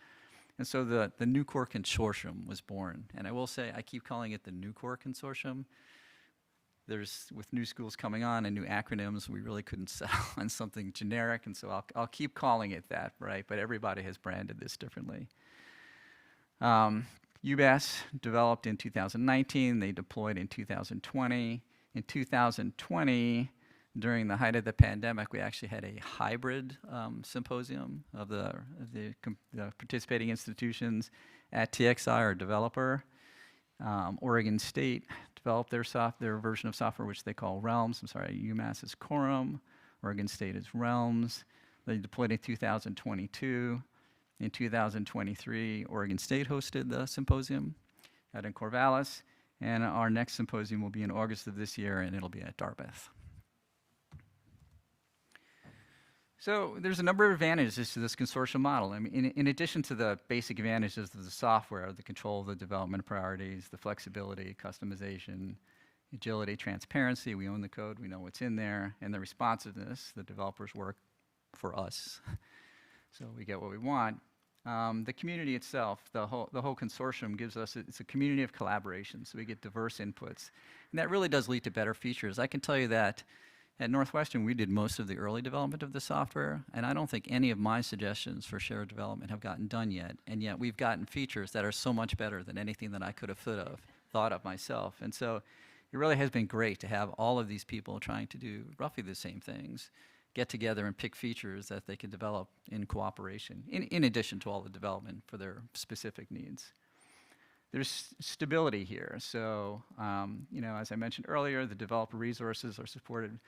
Speaker 4: And so the New Core Consortium was born. And I will say, I keep calling it the New Core Consortium. With new schools coming on and new acronyms, we really couldn't settle on something generic, and so I'll keep calling it that, right? But everybody has branded this differently. UMass developed in 2019. They deployed in 2020. In 2020, during the height of the pandemic, we actually had a hybrid symposium of the participating institutions at TXI, our developer. Oregon State developed their version of software, which they call Realms. UMass is Quorum. Oregon State is Realms. They deployed in 2022. In 2023, Oregon State hosted the symposium out in Corvallis. And our next symposium will be in August of this year, and it'll be at Dartmouth. So there's a number of advantages to this consortium model. I mean, in addition to the basic advantages of the software, the control of the development priorities, the flexibility, customization, agility, transparency, we own the code, we know what's in there, and the responsiveness, the developers work for us, so we get what we want. The community itself, the whole consortium gives us, it's a community of collaboration, so we get diverse inputs. And that really does lead to better features. I can tell you that at Northwestern, we did most of the early development of the software, and I don't think any of my suggestions for shared development have gotten done yet, and yet we've gotten features that are so much better than anything that I could have thought of myself. And so it really has been great to have all of these people trying to do roughly the same things, get together and pick features that they can develop in cooperation, in addition to all the development for their specific needs. There's stability here. So, as I mentioned earlier, the developer resources are supported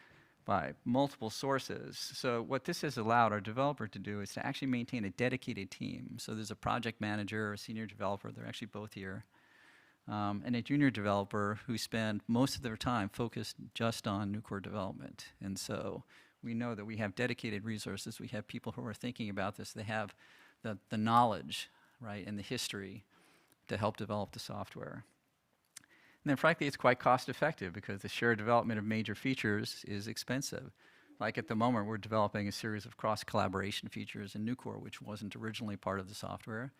Speaker 4: by multiple sources. So what this has allowed our developer to do is to actually maintain a dedicated team. So there's a project manager, a senior developer, they're actually both here, and a junior developer who spend most of their time focused just on new core development. And so we know that we have dedicated resources. We have people who are thinking about this. They have the knowledge, right, and the history to help develop the software. And then frankly, it's quite cost effective because the shared development of major features is expensive. Like at the moment, we're developing a series of cross-collaboration features in Nucor, which wasn't originally part of the software,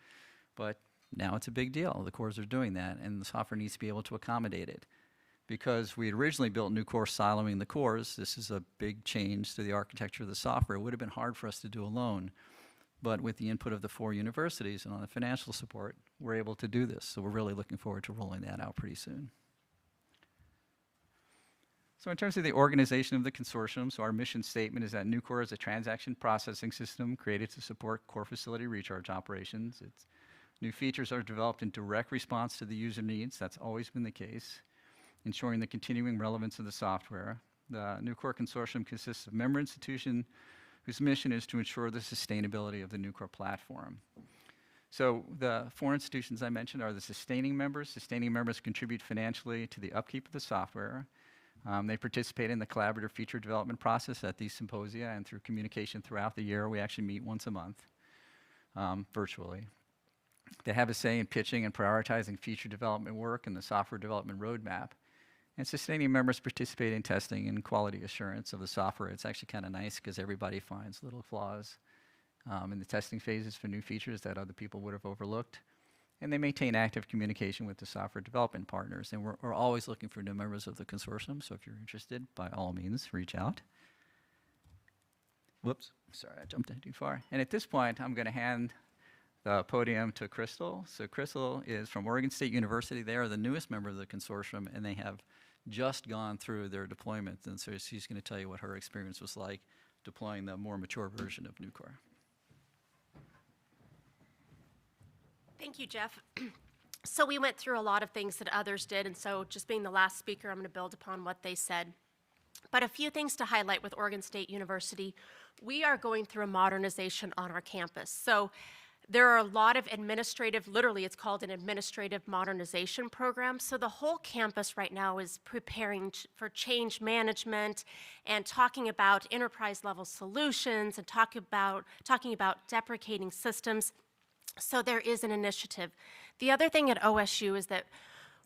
Speaker 4: but now it's a big deal. The cores are doing that, and the software needs to be able to accommodate it. Because we had originally built Nucor siloing the cores, this is a big change to the architecture of the software. It would have been hard for us to do alone. But with the input of the 4 universities and on the financial support, we're able to do this. So we're really looking forward to rolling that out pretty soon. So in terms of the organization of the consortium, so our mission statement is that Nucor is a transaction processing system created to support core facility recharge operations. New features are developed in direct response to the user needs. That's always been the case, ensuring the continuing relevance of the software. The Nucor consortium consists of member institutions whose mission is to ensure the sustainability of the Nucor platform. So the 4 institutions I mentioned are the sustaining members. Sustaining members contribute financially to the upkeep of the software. They participate in the collaborative feature development process at these symposia and through communication throughout the year. We actually meet once a month, virtually. They have a say in pitching and prioritizing feature development work and the software development roadmap. And sustaining members participate in testing and quality assurance of the software. It's actually kind of nice because everybody finds little flaws in the testing phases for new features that other people would have overlooked. And they maintain active communication with the software development partners. And we're always looking for new members of the consortium, so if you're interested, by all means, reach out. Whoops, sorry, I jumped in too far. And at this point, I'm going to hand the podium to Kristal. So Kristal is from Oregon State University. They are the newest member of the consortium, and they have just gone through their deployment. And so she's going to tell you what her experience was like deploying the more mature version of Nucor.
Speaker 6: Thank you, Jeff. So we went through a lot of things that others did, and so just being the last speaker, I'm going to build upon what they said. But a few things to highlight with Oregon State University. We are going through a modernization on our campus. So there are a lot of administrative, literally it's called an administrative modernization program. So the whole campus right now is preparing for change management and talking about enterprise level solutions and talking about deprecating systems. So there is an initiative. The other thing at OSU is that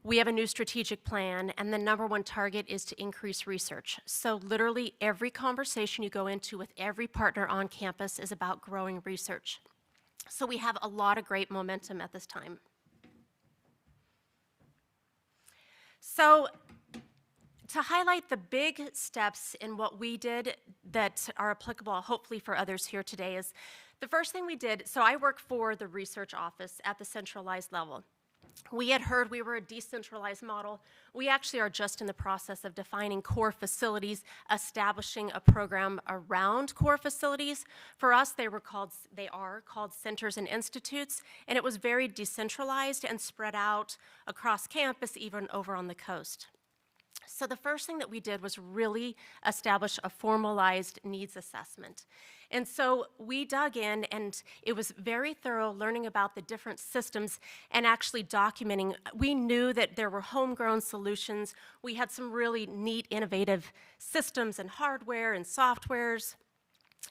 Speaker 6: we have a new strategic plan, and the #1 target is to increase research. So literally every conversation you go into with every partner on campus is about growing research. So we have a lot of great momentum at this time. So to highlight the big steps in what we did that are applicable, hopefully for others here today, is the first thing we did, so I work for the research office at the centralized level. We had heard we were a decentralized model. We actually are just in the process of defining core facilities, establishing a program around core facilities. For us, they are called centers and institutes, and it was very decentralized and spread out across campus, even over on the coast. So the first thing that we did was really establish a formalized needs assessment. And so we dug in, and it was very thorough, learning about the different systems and actually documenting. We knew that there were homegrown solutions. We had some really neat, innovative systems and hardware and softwares.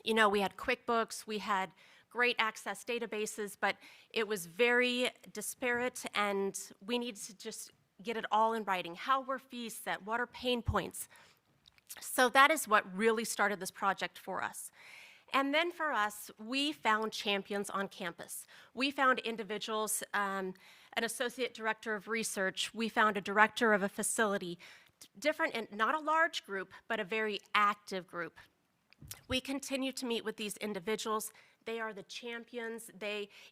Speaker 6: You know, we had QuickBooks, we had great access databases, but it was very disparate, and we needed to just get it all in writing. How were fees set? What are pain points? So that is what really started this project for us. And then for us, we found champions on campus. We found individuals, an associate director of research, we found a director of a facility, different, and not a large group, but a very active group. We continue to meet with these individuals. They are the champions.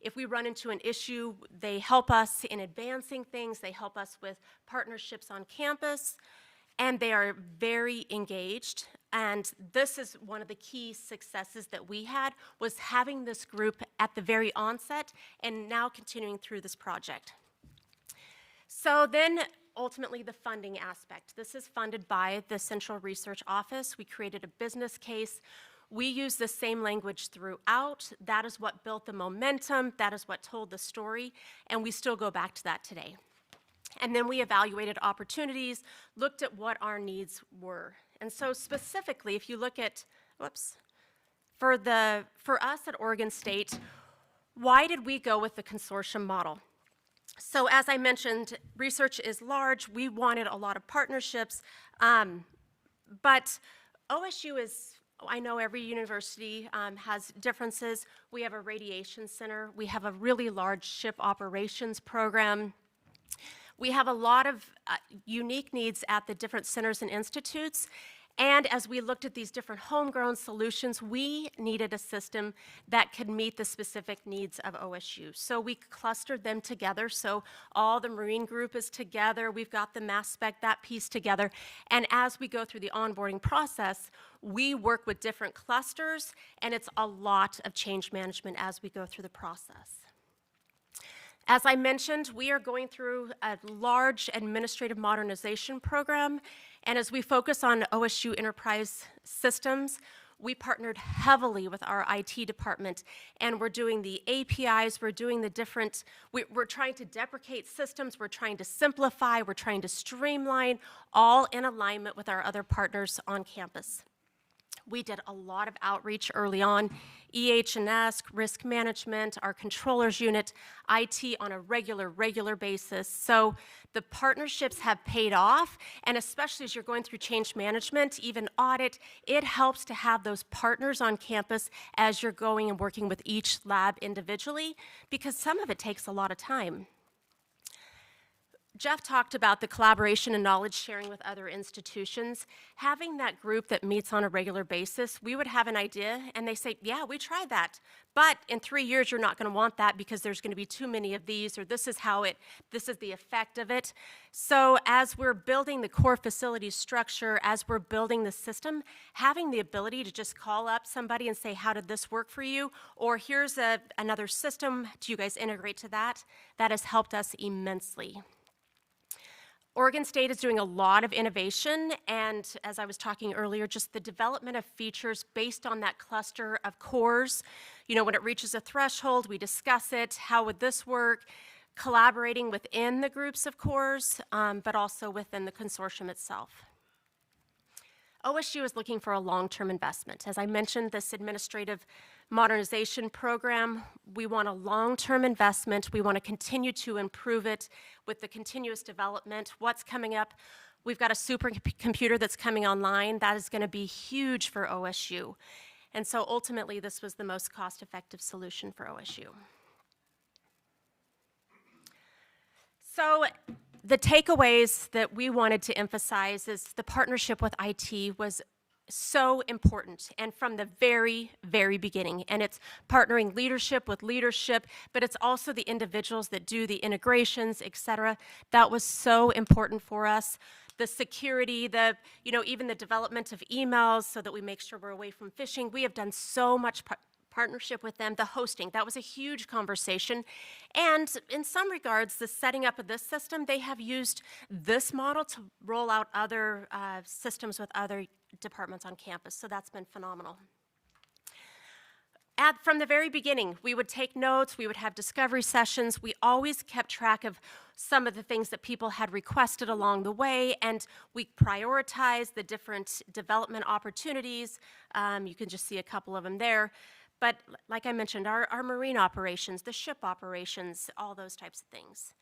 Speaker 6: If we run into an issue, they help us in advancing things. They help us with partnerships on campus, and they are very engaged. And this is one of the key successes that we had, was having this group at the very onset and now continuing through this project. So then, ultimately, the funding aspect. This is funded by the Central Research Office. We created a business case. We use the same language throughout. That is what built the momentum. That is what told the story. And we still go back to that today. And then we evaluated opportunities, looked at what our needs were. And so specifically, if you look at, for us at Oregon State, why did we go with the consortium model? So as I mentioned, research is large. We wanted a lot of partnerships, but OSU is, I know every university has differences. We have a radiation center. We have a really large ship operations program. We have a lot of unique needs at the different centers and institutes. And as we looked at these different homegrown solutions, we needed a system that could meet the specific needs of OSU. So we clustered them together. So all the Marine group is together. We've got the mass spec, that piece together. And as we go through the onboarding process, we work with different clusters, and it's a lot of change management as we go through the process. As I mentioned, we are going through a large administrative modernization program, and as we focus on OSU enterprise systems, we partnered heavily with our IT department, and we're doing the APIs, we're doing the different, we're trying to deprecate systems, we're trying to simplify, we're trying to streamline, all in alignment with our other partners on campus. We did a lot of outreach early on, EH&S, risk management, our controllers unit, IT on a regular basis. So the partnerships have paid off, and especially as you're going through change management, even audit, it helps to have those partners on campus as you're going and working with each lab individually, because some of it takes a lot of time. Jeff talked about the collaboration and knowledge sharing with other institutions. Having that group that meets on a regular basis, we would have an idea and they say, yeah, we tried that, but in 3 years you're not going to want that because there's going to be too many of these, or this is the effect of it. So as we're building the core facility structure, as we're building the system, having the ability to just call up somebody and say, how did this work for you? Or here's another system, do you guys integrate to that? That has helped us immensely. Oregon State is doing a lot of innovation, and as I was talking earlier, just the development of features based on that cluster of cores. You know, when it reaches a threshold, we discuss it. How would this work? Collaborating within the groups of cores, but also within the consortium itself. OSU is looking for a long-term investment. As I mentioned, this administrative modernization program, we want a long-term investment. We want to continue to improve it with the continuous development. What's coming up? We've got a supercomputer that's coming online. That is going to be huge for OSU. And so ultimately, this was the most cost-effective solution for OSU. So the takeaways that we wanted to emphasize is the partnership with IT was so important, and from the very, very beginning. And it's partnering leadership with leadership, but it's also the individuals that do the integrations, et cetera. That was so important for us. The security, even the development of emails so that we make sure we're away from phishing. We have done so much partnership with them. The hosting, that was a huge conversation. And in some regards, the setting up of this system, they have used this model to roll out other systems with other departments on campus. So that's been phenomenal. From the very beginning, we would take notes, we would have discovery sessions. We always kept track of some of the things that people had requested along the way, and we prioritized the different development opportunities. You can just see a couple of them there. But like I mentioned, our marine operations, the ship operations, all those types of things.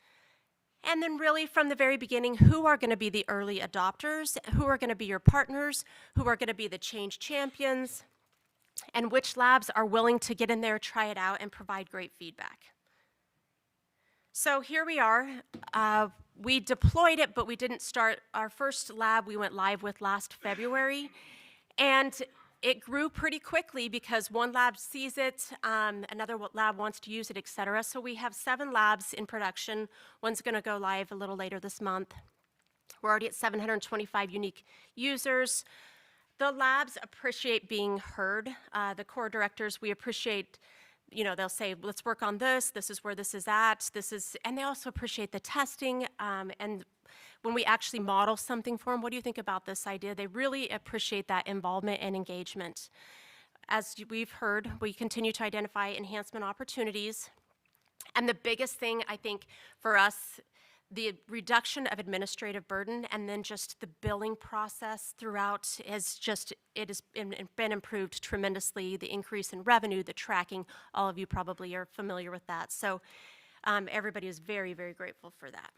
Speaker 6: And then really from the very beginning, who are going to be the early adopters? Who are going to be your partners? Who are going to be the change champions? and which labs are willing to get in there, try it out, and provide great feedback. So here we are. We deployed it, but we didn't start. Our first lab we went live with last February, and it grew pretty quickly because one lab sees it, another lab wants to use it, et cetera. So we have 7 labs in production. One's going to go live a little later this month. We're already at 725 unique users. The labs appreciate being heard. The core directors, we appreciate, they'll say, let's work on this. This is where this is at. And they also appreciate the testing. And when we actually model something for them, what do you think about this idea? They really appreciate that involvement and engagement. As we've heard, we continue to identify enhancement opportunities. And the biggest thing, I think, for us, the reduction of administrative burden and then just the billing process throughout has been improved tremendously. The increase in revenue, the tracking, all of you probably are familiar with that. So everybody is very, very grateful for that.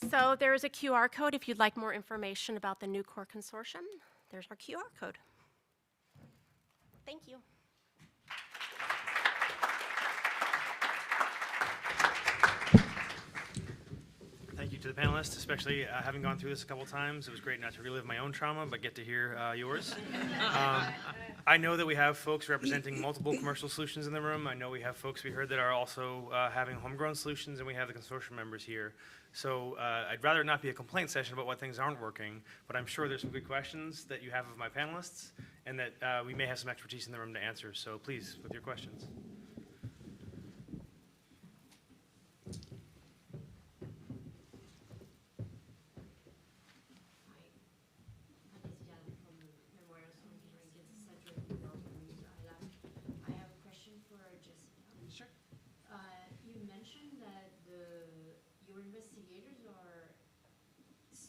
Speaker 6: So there is a QR code if you'd like more information about the new core consortium. There's our QR code. Thank you.
Speaker 1: Thank you to the panelists, especially having gone through this a couple times. It was great not to relive my own trauma, but get to hear yours. I know that we have folks representing multiple commercial solutions in the room. I know we have folks we heard that are also having homegrown solutions, and we have the consortium members here. So I'd rather it not be a complaint session about what things aren't working, but I'm sure there's some good questions that you have of my panelists, and that we may have some expertise in the room to answer. So please, with your questions.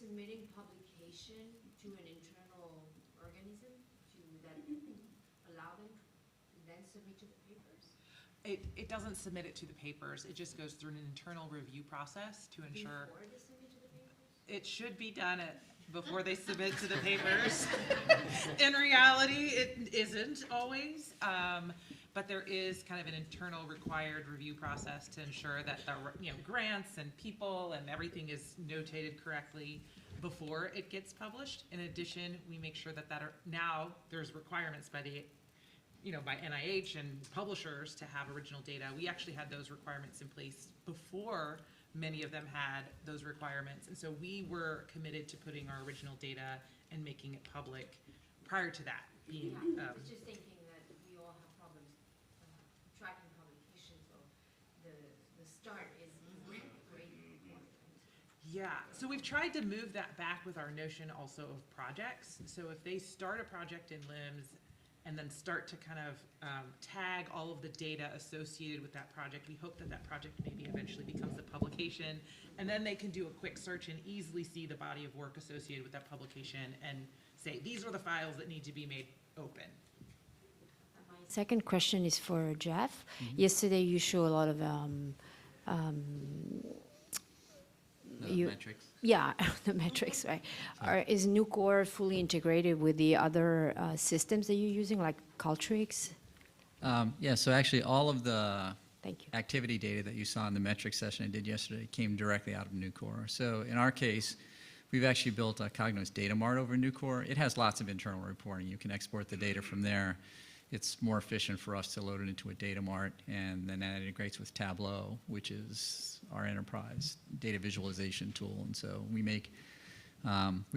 Speaker 7: Submitting publication to an internal organism that allow them to then submit to the papers?
Speaker 2: It doesn't submit it to the papers. It just goes through an internal review process to ensure.
Speaker 7: Before they submit to the papers?
Speaker 2: It should be done before they submit to the papers. In reality, it isn't always. But there is kind of an internal required review process to ensure that the grants and people and everything is notated correctly before it gets published. In addition, we make sure that now there's requirements by by NIH and publishers to have original data. We actually had those requirements in place before many of them had those requirements, and so we were committed to putting our original data and making it public prior to that being.
Speaker 7: I was just thinking that we all have problems tracking publication, so the start is great.
Speaker 2: Yeah, so we've tried to move that back with our notion also of projects. So if they start a project in LIMS and then start to kind of tag all of the data associated with that project, we hope that that project maybe eventually becomes a publication, and then they can do a quick search and easily see the body of work associated with that publication and say, these are the files that need to be made open.
Speaker 7: Second question is for Jeff. Yesterday you show a lot of
Speaker 4: metrics.
Speaker 7: Yeah, the metrics, right? Is Nucor fully integrated with the other systems that you're using, like Qualtrics?
Speaker 4: Yeah, so actually all of the
Speaker 7: Thank you.
Speaker 4: activity data that you saw in the metrics session I did yesterday came directly out of Nucor. So in our case, we've actually built a Cognos data mart over Nucor. It has lots of internal reporting. You can export the data from there. It's more efficient for us to load it into a data mart, and then that integrates with Tableau, which is our enterprise data visualization tool. And so we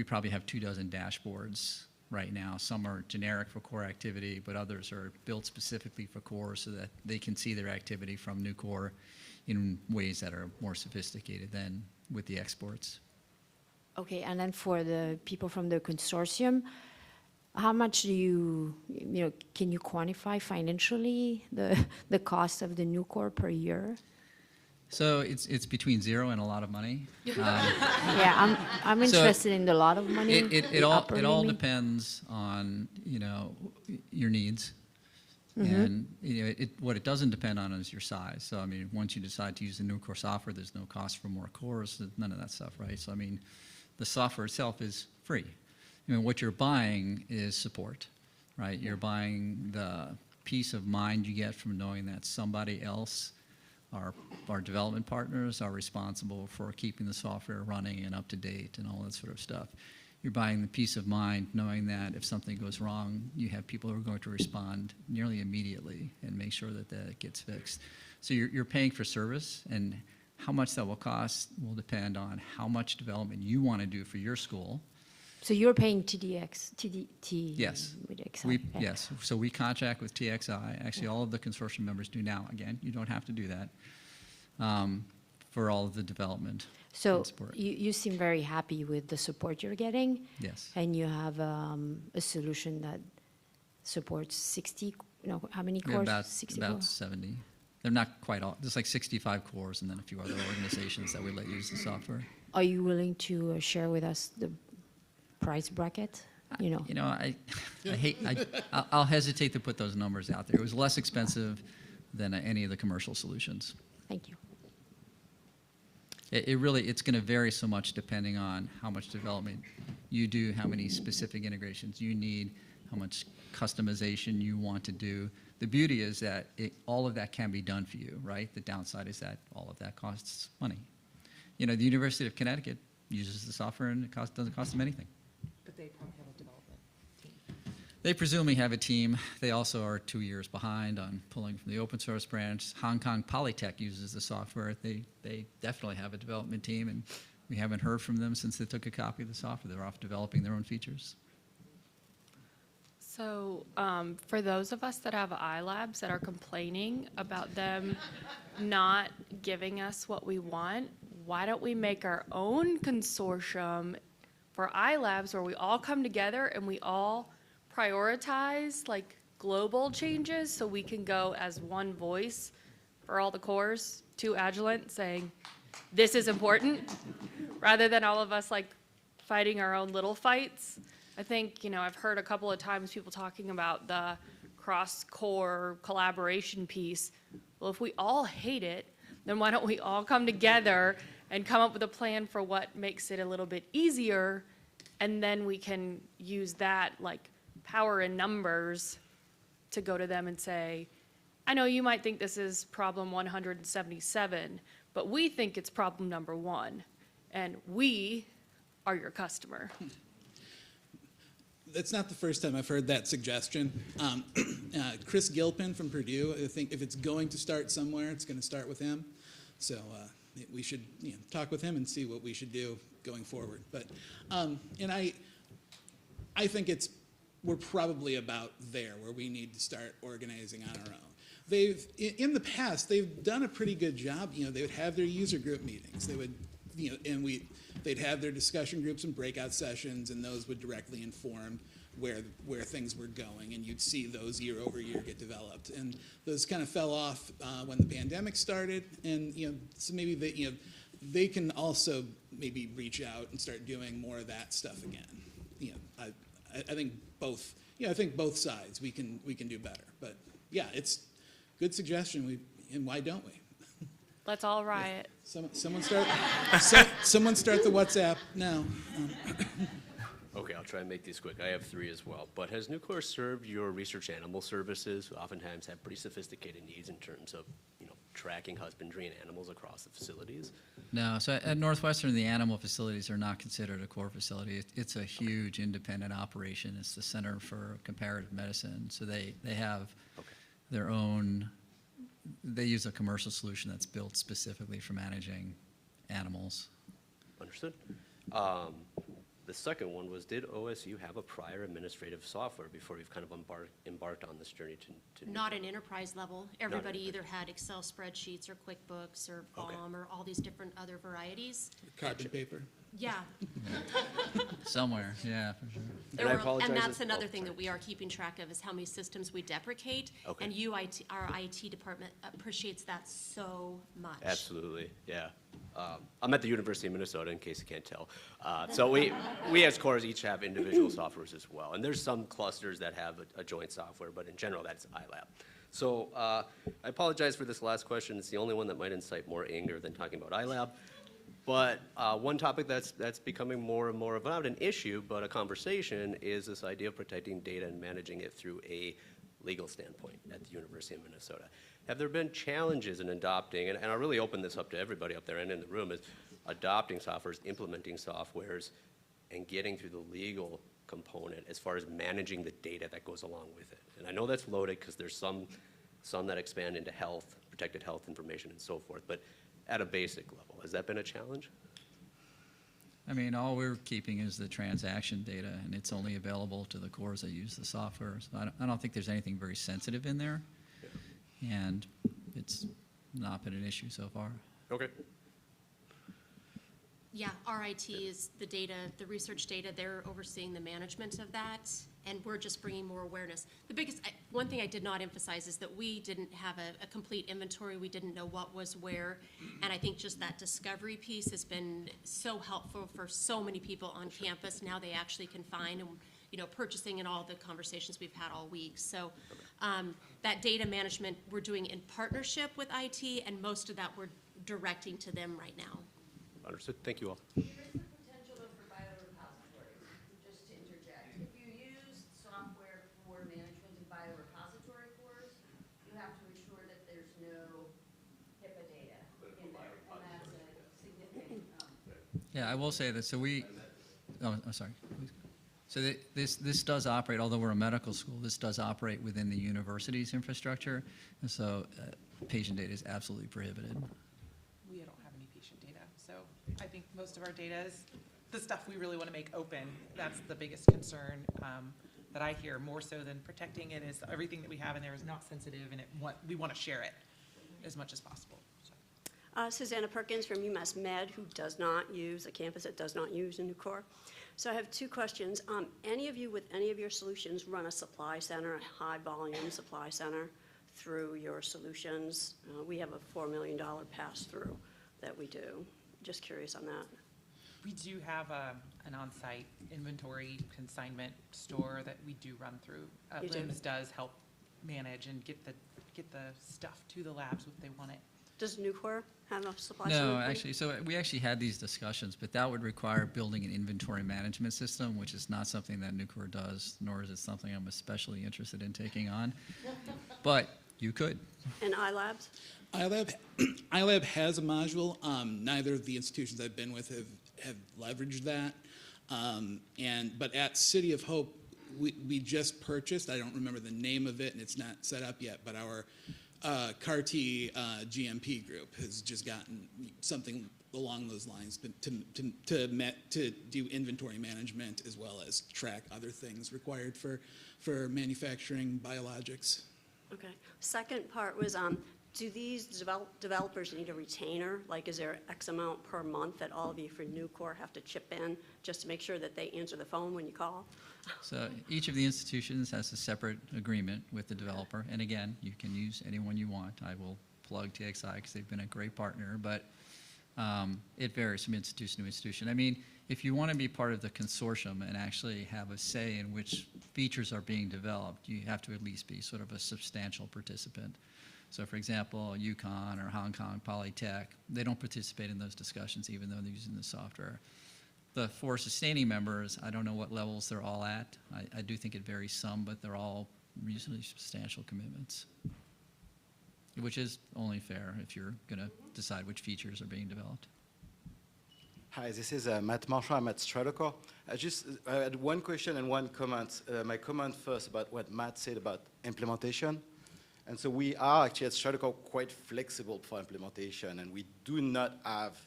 Speaker 4: probably have 24 dashboards right now. Some are generic for core activity, but others are built specifically for core so that they can see their activity from Nucor in ways that are more sophisticated than with the exports.
Speaker 7: Okay, and then for the people from the consortium, how much do can you quantify financially the cost of the Nucor per year?
Speaker 4: So it's between zero and a lot of money.
Speaker 7: Yeah, I'm interested in the lot of money.
Speaker 4: It all depends on your needs, and what it doesn't depend on is your size. So I mean, once you decide to use the Nucor software, there's no cost for more cores, none of that stuff, right? So I mean, the software itself is free. What you're buying is support. right? You're buying the peace of mind you get from knowing that somebody else, our development partners, are responsible for keeping the software running and up to date and all that sort of stuff. You're buying the peace of mind knowing that if something goes wrong, you have people who are going to respond nearly immediately and make sure that that gets fixed. So you're paying for service, and how much that will cost will depend on how much development you want to do for your school.
Speaker 7: So you're paying TDX.
Speaker 4: Yes.
Speaker 7: With XI,
Speaker 4: We,
Speaker 7: okay.
Speaker 4: yes, so we contract with TXI. Actually, all of the consortium members do now. Again, you don't have to do that for all of the development
Speaker 7: So
Speaker 4: and support.
Speaker 7: you seem very happy with the support you're getting,
Speaker 4: Yes.
Speaker 7: and you have a solution that supports 60, no, how many
Speaker 4: We have
Speaker 7: cores?
Speaker 4: about
Speaker 7: 64?
Speaker 4: 70. They're not quite all, there's like 65 cores and then a few other organizations that we let use the software.
Speaker 7: Are you willing to share with us the price bracket? You know,
Speaker 4: I'll hesitate to put those numbers out there. It was less expensive than any of the commercial solutions.
Speaker 7: thank you.
Speaker 4: It's going to vary so much depending on how much development you do, how many specific integrations you need, how much customization you want to do. The beauty is that all of that can be done for you, right? The downside is that all of that costs money. You know, the University of Connecticut uses the software and it doesn't cost them anything.
Speaker 2: But they probably have a development team.
Speaker 4: They presumably have a team. They also are 2 years behind on pulling from the open source branch. Hong Kong Polytech uses the software. They definitely have a development team, and we haven't heard from them since they took a copy of the software. They're off developing their own features.
Speaker 8: So for those of us that have iLabs that are complaining about them not giving us what we want, why don't we make our own consortium for iLabs where we all come together and we all prioritize like global changes so we can go as one voice for all the cores to Agilent saying, this is important, rather than all of us like fighting our own little fights. I think, I've heard a couple of times people talking about the cross-core collaboration piece. Well, if we all hate it, then why don't we all come together and come up with a plan for what makes it a little bit easier, and then we can use that like power in numbers to go to them and say, I know you might think this is problem 177, but we think it's problem number 1, and we are your customer.
Speaker 3: That's not the first time I've heard that suggestion. Chris Gilpin from Purdue, I think if it's going to start somewhere, it's going to start with him. So we should talk with him and see what we should do going forward. But and I think we're probably about there where we need to start organizing on our own. In the past, they've done a pretty good job. They would have their user group meetings. They would, they'd have their discussion groups and breakout sessions, and those would directly inform where things were going, and you'd see those year over year get developed. And those kind of fell off when the pandemic started, and so maybe they can also maybe reach out and start doing more of that stuff again. I think both. I think both sides we can do better. But yeah, it's good suggestion. And why don't we?
Speaker 8: Let's all riot.
Speaker 3: Someone start the WhatsApp now.
Speaker 9: Okay, I'll try and make these quick. I have 3 as well. But has Nuclear served your research animal services, who oftentimes have pretty sophisticated needs in terms of, tracking husbandry and animals across the facilities?
Speaker 4: No, so at Northwestern, the animal facilities are not considered a core facility. It's a huge independent operation. It's the Center for Comparative Medicine. So they have their own, they use a commercial solution that's built specifically for managing animals.
Speaker 9: Understood. The second one was, did OSU have a prior administrative software before you've kind of embarked on this journey to
Speaker 6: Not an enterprise level. Everybody
Speaker 9: enterprise.
Speaker 6: either had Excel spreadsheets or QuickBooks or
Speaker 9: Okay.
Speaker 6: BOM or all these different other varieties.
Speaker 3: Carbon paper.
Speaker 6: Yeah.
Speaker 4: Somewhere, yeah, for sure.
Speaker 6: There
Speaker 9: And I
Speaker 6: were-
Speaker 9: apologize
Speaker 6: And that's
Speaker 9: if-
Speaker 6: another
Speaker 9: oh,
Speaker 6: thing
Speaker 9: sorry.
Speaker 6: that we are keeping track of is how many systems we deprecate.
Speaker 9: Okay.
Speaker 6: And our IT department appreciates that so much.
Speaker 9: Absolutely, yeah. I'm at the University of Minnesota, in case you can't tell. So we as cores each have individual softwares as well. And there's some clusters that have a joint software, but in general, that's iLab. So I apologize for this last question. It's the only one that might incite more anger than talking about iLab. But one topic that's becoming more and more of not an issue, but a conversation, is this idea of protecting data and managing it through a legal standpoint at the University of Minnesota. Have there been challenges in adopting, and I'll really open this up to everybody up there and in the room, is adopting softwares, implementing softwares, and getting through the legal component as far as managing the data that goes along with it? And I know that's loaded because there's some that expand into health, protected health information and so forth, but at a basic level, has that been a challenge?
Speaker 4: I mean, all we're keeping is the transaction data, and it's only available to the cores that use the software. So I don't think there's anything very sensitive in there, and it's not been an issue so far.
Speaker 9: Okay.
Speaker 6: Yeah, RIT is the data, the research data, they're overseeing the management of that, and we're just bringing more awareness. The biggest, one thing I did not emphasize is that we didn't have a complete inventory, we didn't know what was where, and I think just that discovery piece has been so helpful for so many people on campus. Now they actually can find, and purchasing and all the conversations we've had all week. So that data management we're doing in partnership with IT, and most of that we're directing to them right now.
Speaker 9: Understood. Thank you all.
Speaker 10: There is the potential though for biorepositories, just to interject. If you use software for management of biorepository cores, you have to ensure that there's no HIPAA data in there, and that's a significant.
Speaker 4: Yeah, I will say that, so I'm sorry. So this does operate, although we're a medical school, this does operate within the university's infrastructure, and so patient data is absolutely prohibited.
Speaker 2: We don't have any patient data, so I think most of our data is the stuff we really want to make open. That's the biggest concern that I hear, more so than protecting it, is everything that we have in there is not sensitive, and we want to share it as much as possible. So.
Speaker 10: Susanna Perkins from UMass Med, who does not use a campus that does not use a new core. So I have two questions. Any of you with any of your solutions run a supply center, a high volume supply center through your solutions? We have a $4 million pass-through that we do. Just curious on that.
Speaker 2: We do have an on-site inventory consignment store that we do run through.
Speaker 10: You do?
Speaker 2: LIMS does help manage and get the stuff to the labs if they want it.
Speaker 10: Does Nucor have a supply center?
Speaker 4: No, actually, so we actually had these discussions, but that would require building an inventory management system, which is not something that Nucor does, nor is it something I'm especially interested in taking on. But you could.
Speaker 10: And iLabs?
Speaker 5: iLab has a module. Neither of the institutions I've been with have leveraged that. But at City of Hope, we just purchased, I don't remember the name of it, and it's not set up yet, but our CAR-T GMP group has just gotten something along those lines to do inventory management as well as track other things required for manufacturing biologics.
Speaker 10: Okay. Second part was, do these developers need a retainer? Like, is there X amount per month that all of you for Nucor have to chip in just to make sure that they answer the phone when you call?
Speaker 4: So each of the institutions has a separate agreement with the developer. And again, you can use anyone you want. I will plug TXI because they've been a great partner, but it varies from institution to institution. I mean, if you want to be part of the consortium and actually have a say in which features are being developed, you have to at least be sort of a substantial participant. So for example, UConn or Hong Kong Polytech, they don't participate in those discussions even though they're using the software. The 4 sustaining members, I don't know what levels they're all at. I do think it varies some, but they're all reasonably substantial commitments, which is only fair if you're going to decide which features are being developed.
Speaker 11: Hi, this is Matt Marchand. I'm at Stratocor. I had one question and one comment. My comment first about what Matt said about implementation. And so we are actually at Stratocor quite flexible for implementation, and we do not have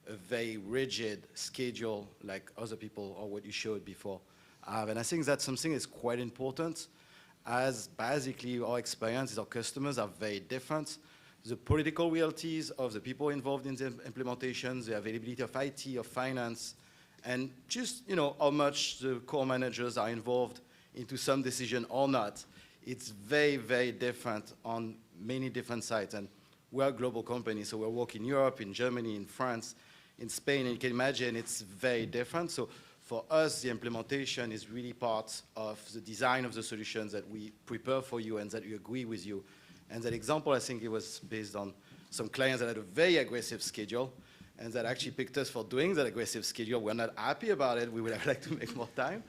Speaker 11: a very rigid schedule like other people or what you showed before. And I think that's something that's quite important, as basically our experiences, our customers are very different. The political realities of the people involved in the implementation, the availability of IT, of finance, and just how much the core managers are involved into some decision or not. It's very, very different on many different sites. And we're a global company, so we work in Europe, in Germany, in France, in Spain, and you can imagine it's very different. So for us, the implementation is really part of the design of the solutions that we prepare for you and that we agree with you. And that example, I think it was based on some clients that had a very aggressive schedule. and that actually picked us for doing that aggressive schedule. We're not happy about it. We would have liked to make more time.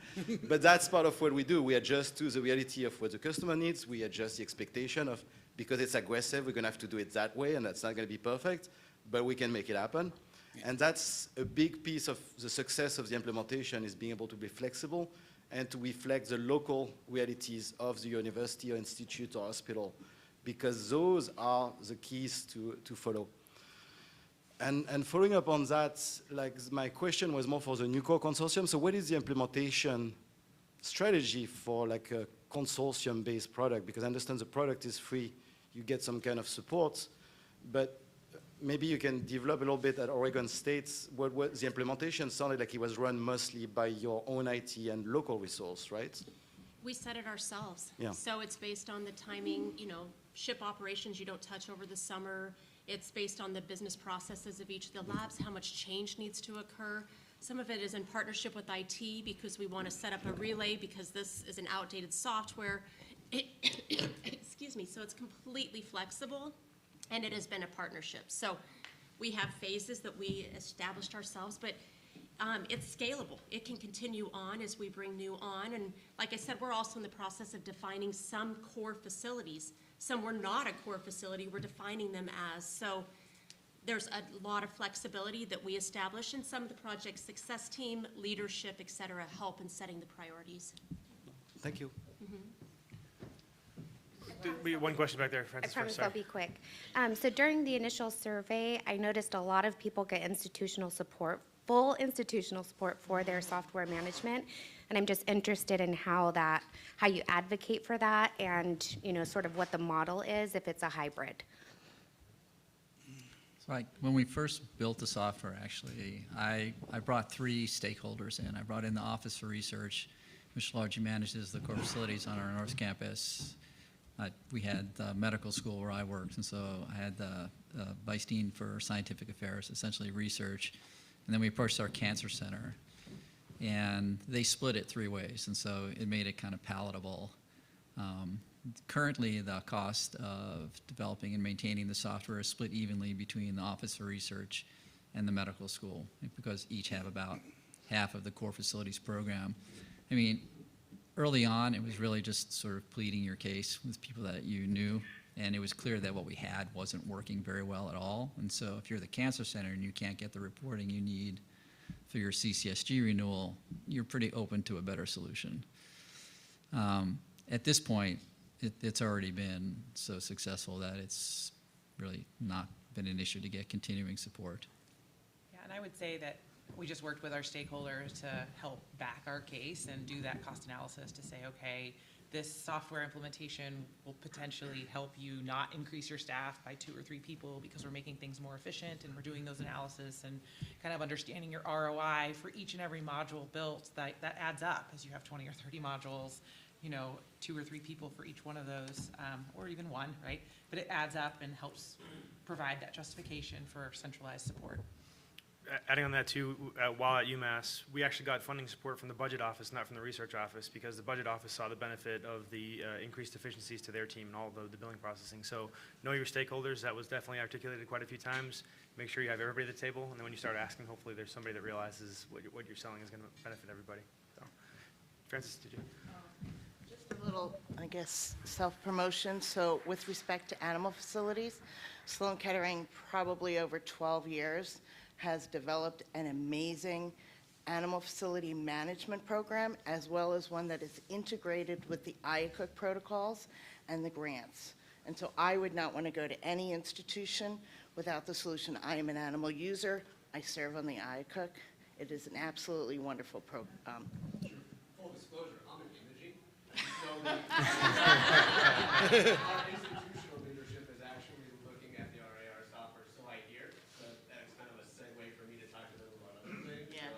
Speaker 11: But that's part of what we do. We adjust to the reality of what the customer needs. We adjust the expectation of, because it's aggressive, we're going to have to do it that way, and that's not going to be perfect, but we can make it happen. And that's a big piece of the success of the implementation, is being able to be flexible and to reflect the local realities of the university or institute or hospital, because those are the keys to follow. And following up on that, like my question was more for the new core consortium. So what is the implementation strategy for like a consortium-based product? Because I understand the product is free, you get some kind of support, but maybe you can develop a little bit at Oregon State. What the implementation sounded like it was run mostly by your own IT and local resource, right?
Speaker 6: We set it ourselves.
Speaker 11: Yeah.
Speaker 6: So it's based on the timing, ship operations you don't touch over the summer. It's based on the business processes of each of the labs, how much change needs to occur. Some of it is in partnership with IT because we want to set up a relay because this is an outdated software. Excuse me, so it's completely flexible, and it has been a partnership. So we have phases that we established ourselves, but it's scalable. It can continue on as we bring new on. And like I said, we're also in the process of defining some core facilities. Some were not a core facility, we're defining them as. So there's a lot of flexibility that we establish, and some of the project success team, leadership, et cetera, help in setting the priorities.
Speaker 11: Thank you.
Speaker 1: We have one question back there,
Speaker 12: I
Speaker 1: Francis.
Speaker 12: promise
Speaker 1: Sorry.
Speaker 12: I'll be quick. So during the initial survey, I noticed a lot of people get institutional support, full institutional support for their software management. And I'm just interested in how you advocate for that, and sort of what the model is if it's a hybrid.
Speaker 4: So when we first built the software, actually, I brought 3 stakeholders in. I brought in the Office for Research, which largely manages the core facilities on our North Campus. We had the medical school where I worked, and so I had the Vice Dean for Scientific Affairs, essentially research. And then we approached our cancer center, and they split it 3 ways, and so it made it kind of palatable. Currently, the cost of developing and maintaining the software is split evenly between the Office for Research and the medical school, because each have about half of the core facilities program. I mean, early on, it was really just sort of pleading your case with people that you knew, and it was clear that what we had wasn't working very well at all. And so if you're the cancer center and you can't get the reporting you need for your CCSG renewal, you're pretty open to a better solution. At this point, it's already been so successful that it's really not been an issue to get continuing support.
Speaker 2: Yeah, and I would say that we just worked with our stakeholders to help back our case and do that cost analysis to say, okay, this software implementation will potentially help you not increase your staff by 2 or 3 people because we're making things more efficient, and we're doing those analysis and kind of understanding your ROI for each and every module built. That adds up as you have 20 or 30 modules, 2 or 3 people for each one of those, or even 1, right? But it adds up and helps provide that justification for centralized support.
Speaker 1: Adding on that too, while at UMass, we actually got funding support from the budget office, not from the research office, because the budget office saw the benefit of the increased efficiencies to their team and all the billing processing. So know your stakeholders. That was definitely articulated quite a few times. Make sure you have everybody at the table, and then when you start asking, hopefully there's somebody that realizes what you're selling is going to benefit everybody. So, Francis, did you?
Speaker 13: Just a little, I guess, self-promotion. So with respect to animal facilities, Sloan Kettering, probably over 12 years, has developed an amazing animal facility management program, as well as one that is integrated with the IACUC protocols and the grants. And so I would not want to go to any institution without the solution. I am an animal user. I serve on the IACUC. It is an absolutely wonderful program.
Speaker 9: Full disclosure, I'm an imaging. So our institutional leadership is actually looking at the RAR software, so I hear. So that's kind of a segue for me to talk to them about other things.
Speaker 13: Yeah.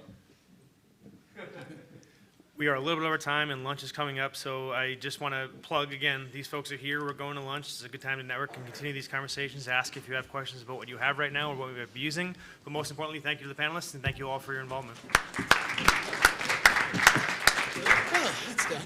Speaker 1: We are a little bit over time, and lunch is coming up, so I just want to plug again, these folks are here, we're going to lunch. It's a good time to network and continue these conversations. Ask if you have questions about what you have right now or what we might be using. But most importantly, thank you to the panelists, and thank you all for your involvement.
Speaker 5: Oh, that's done.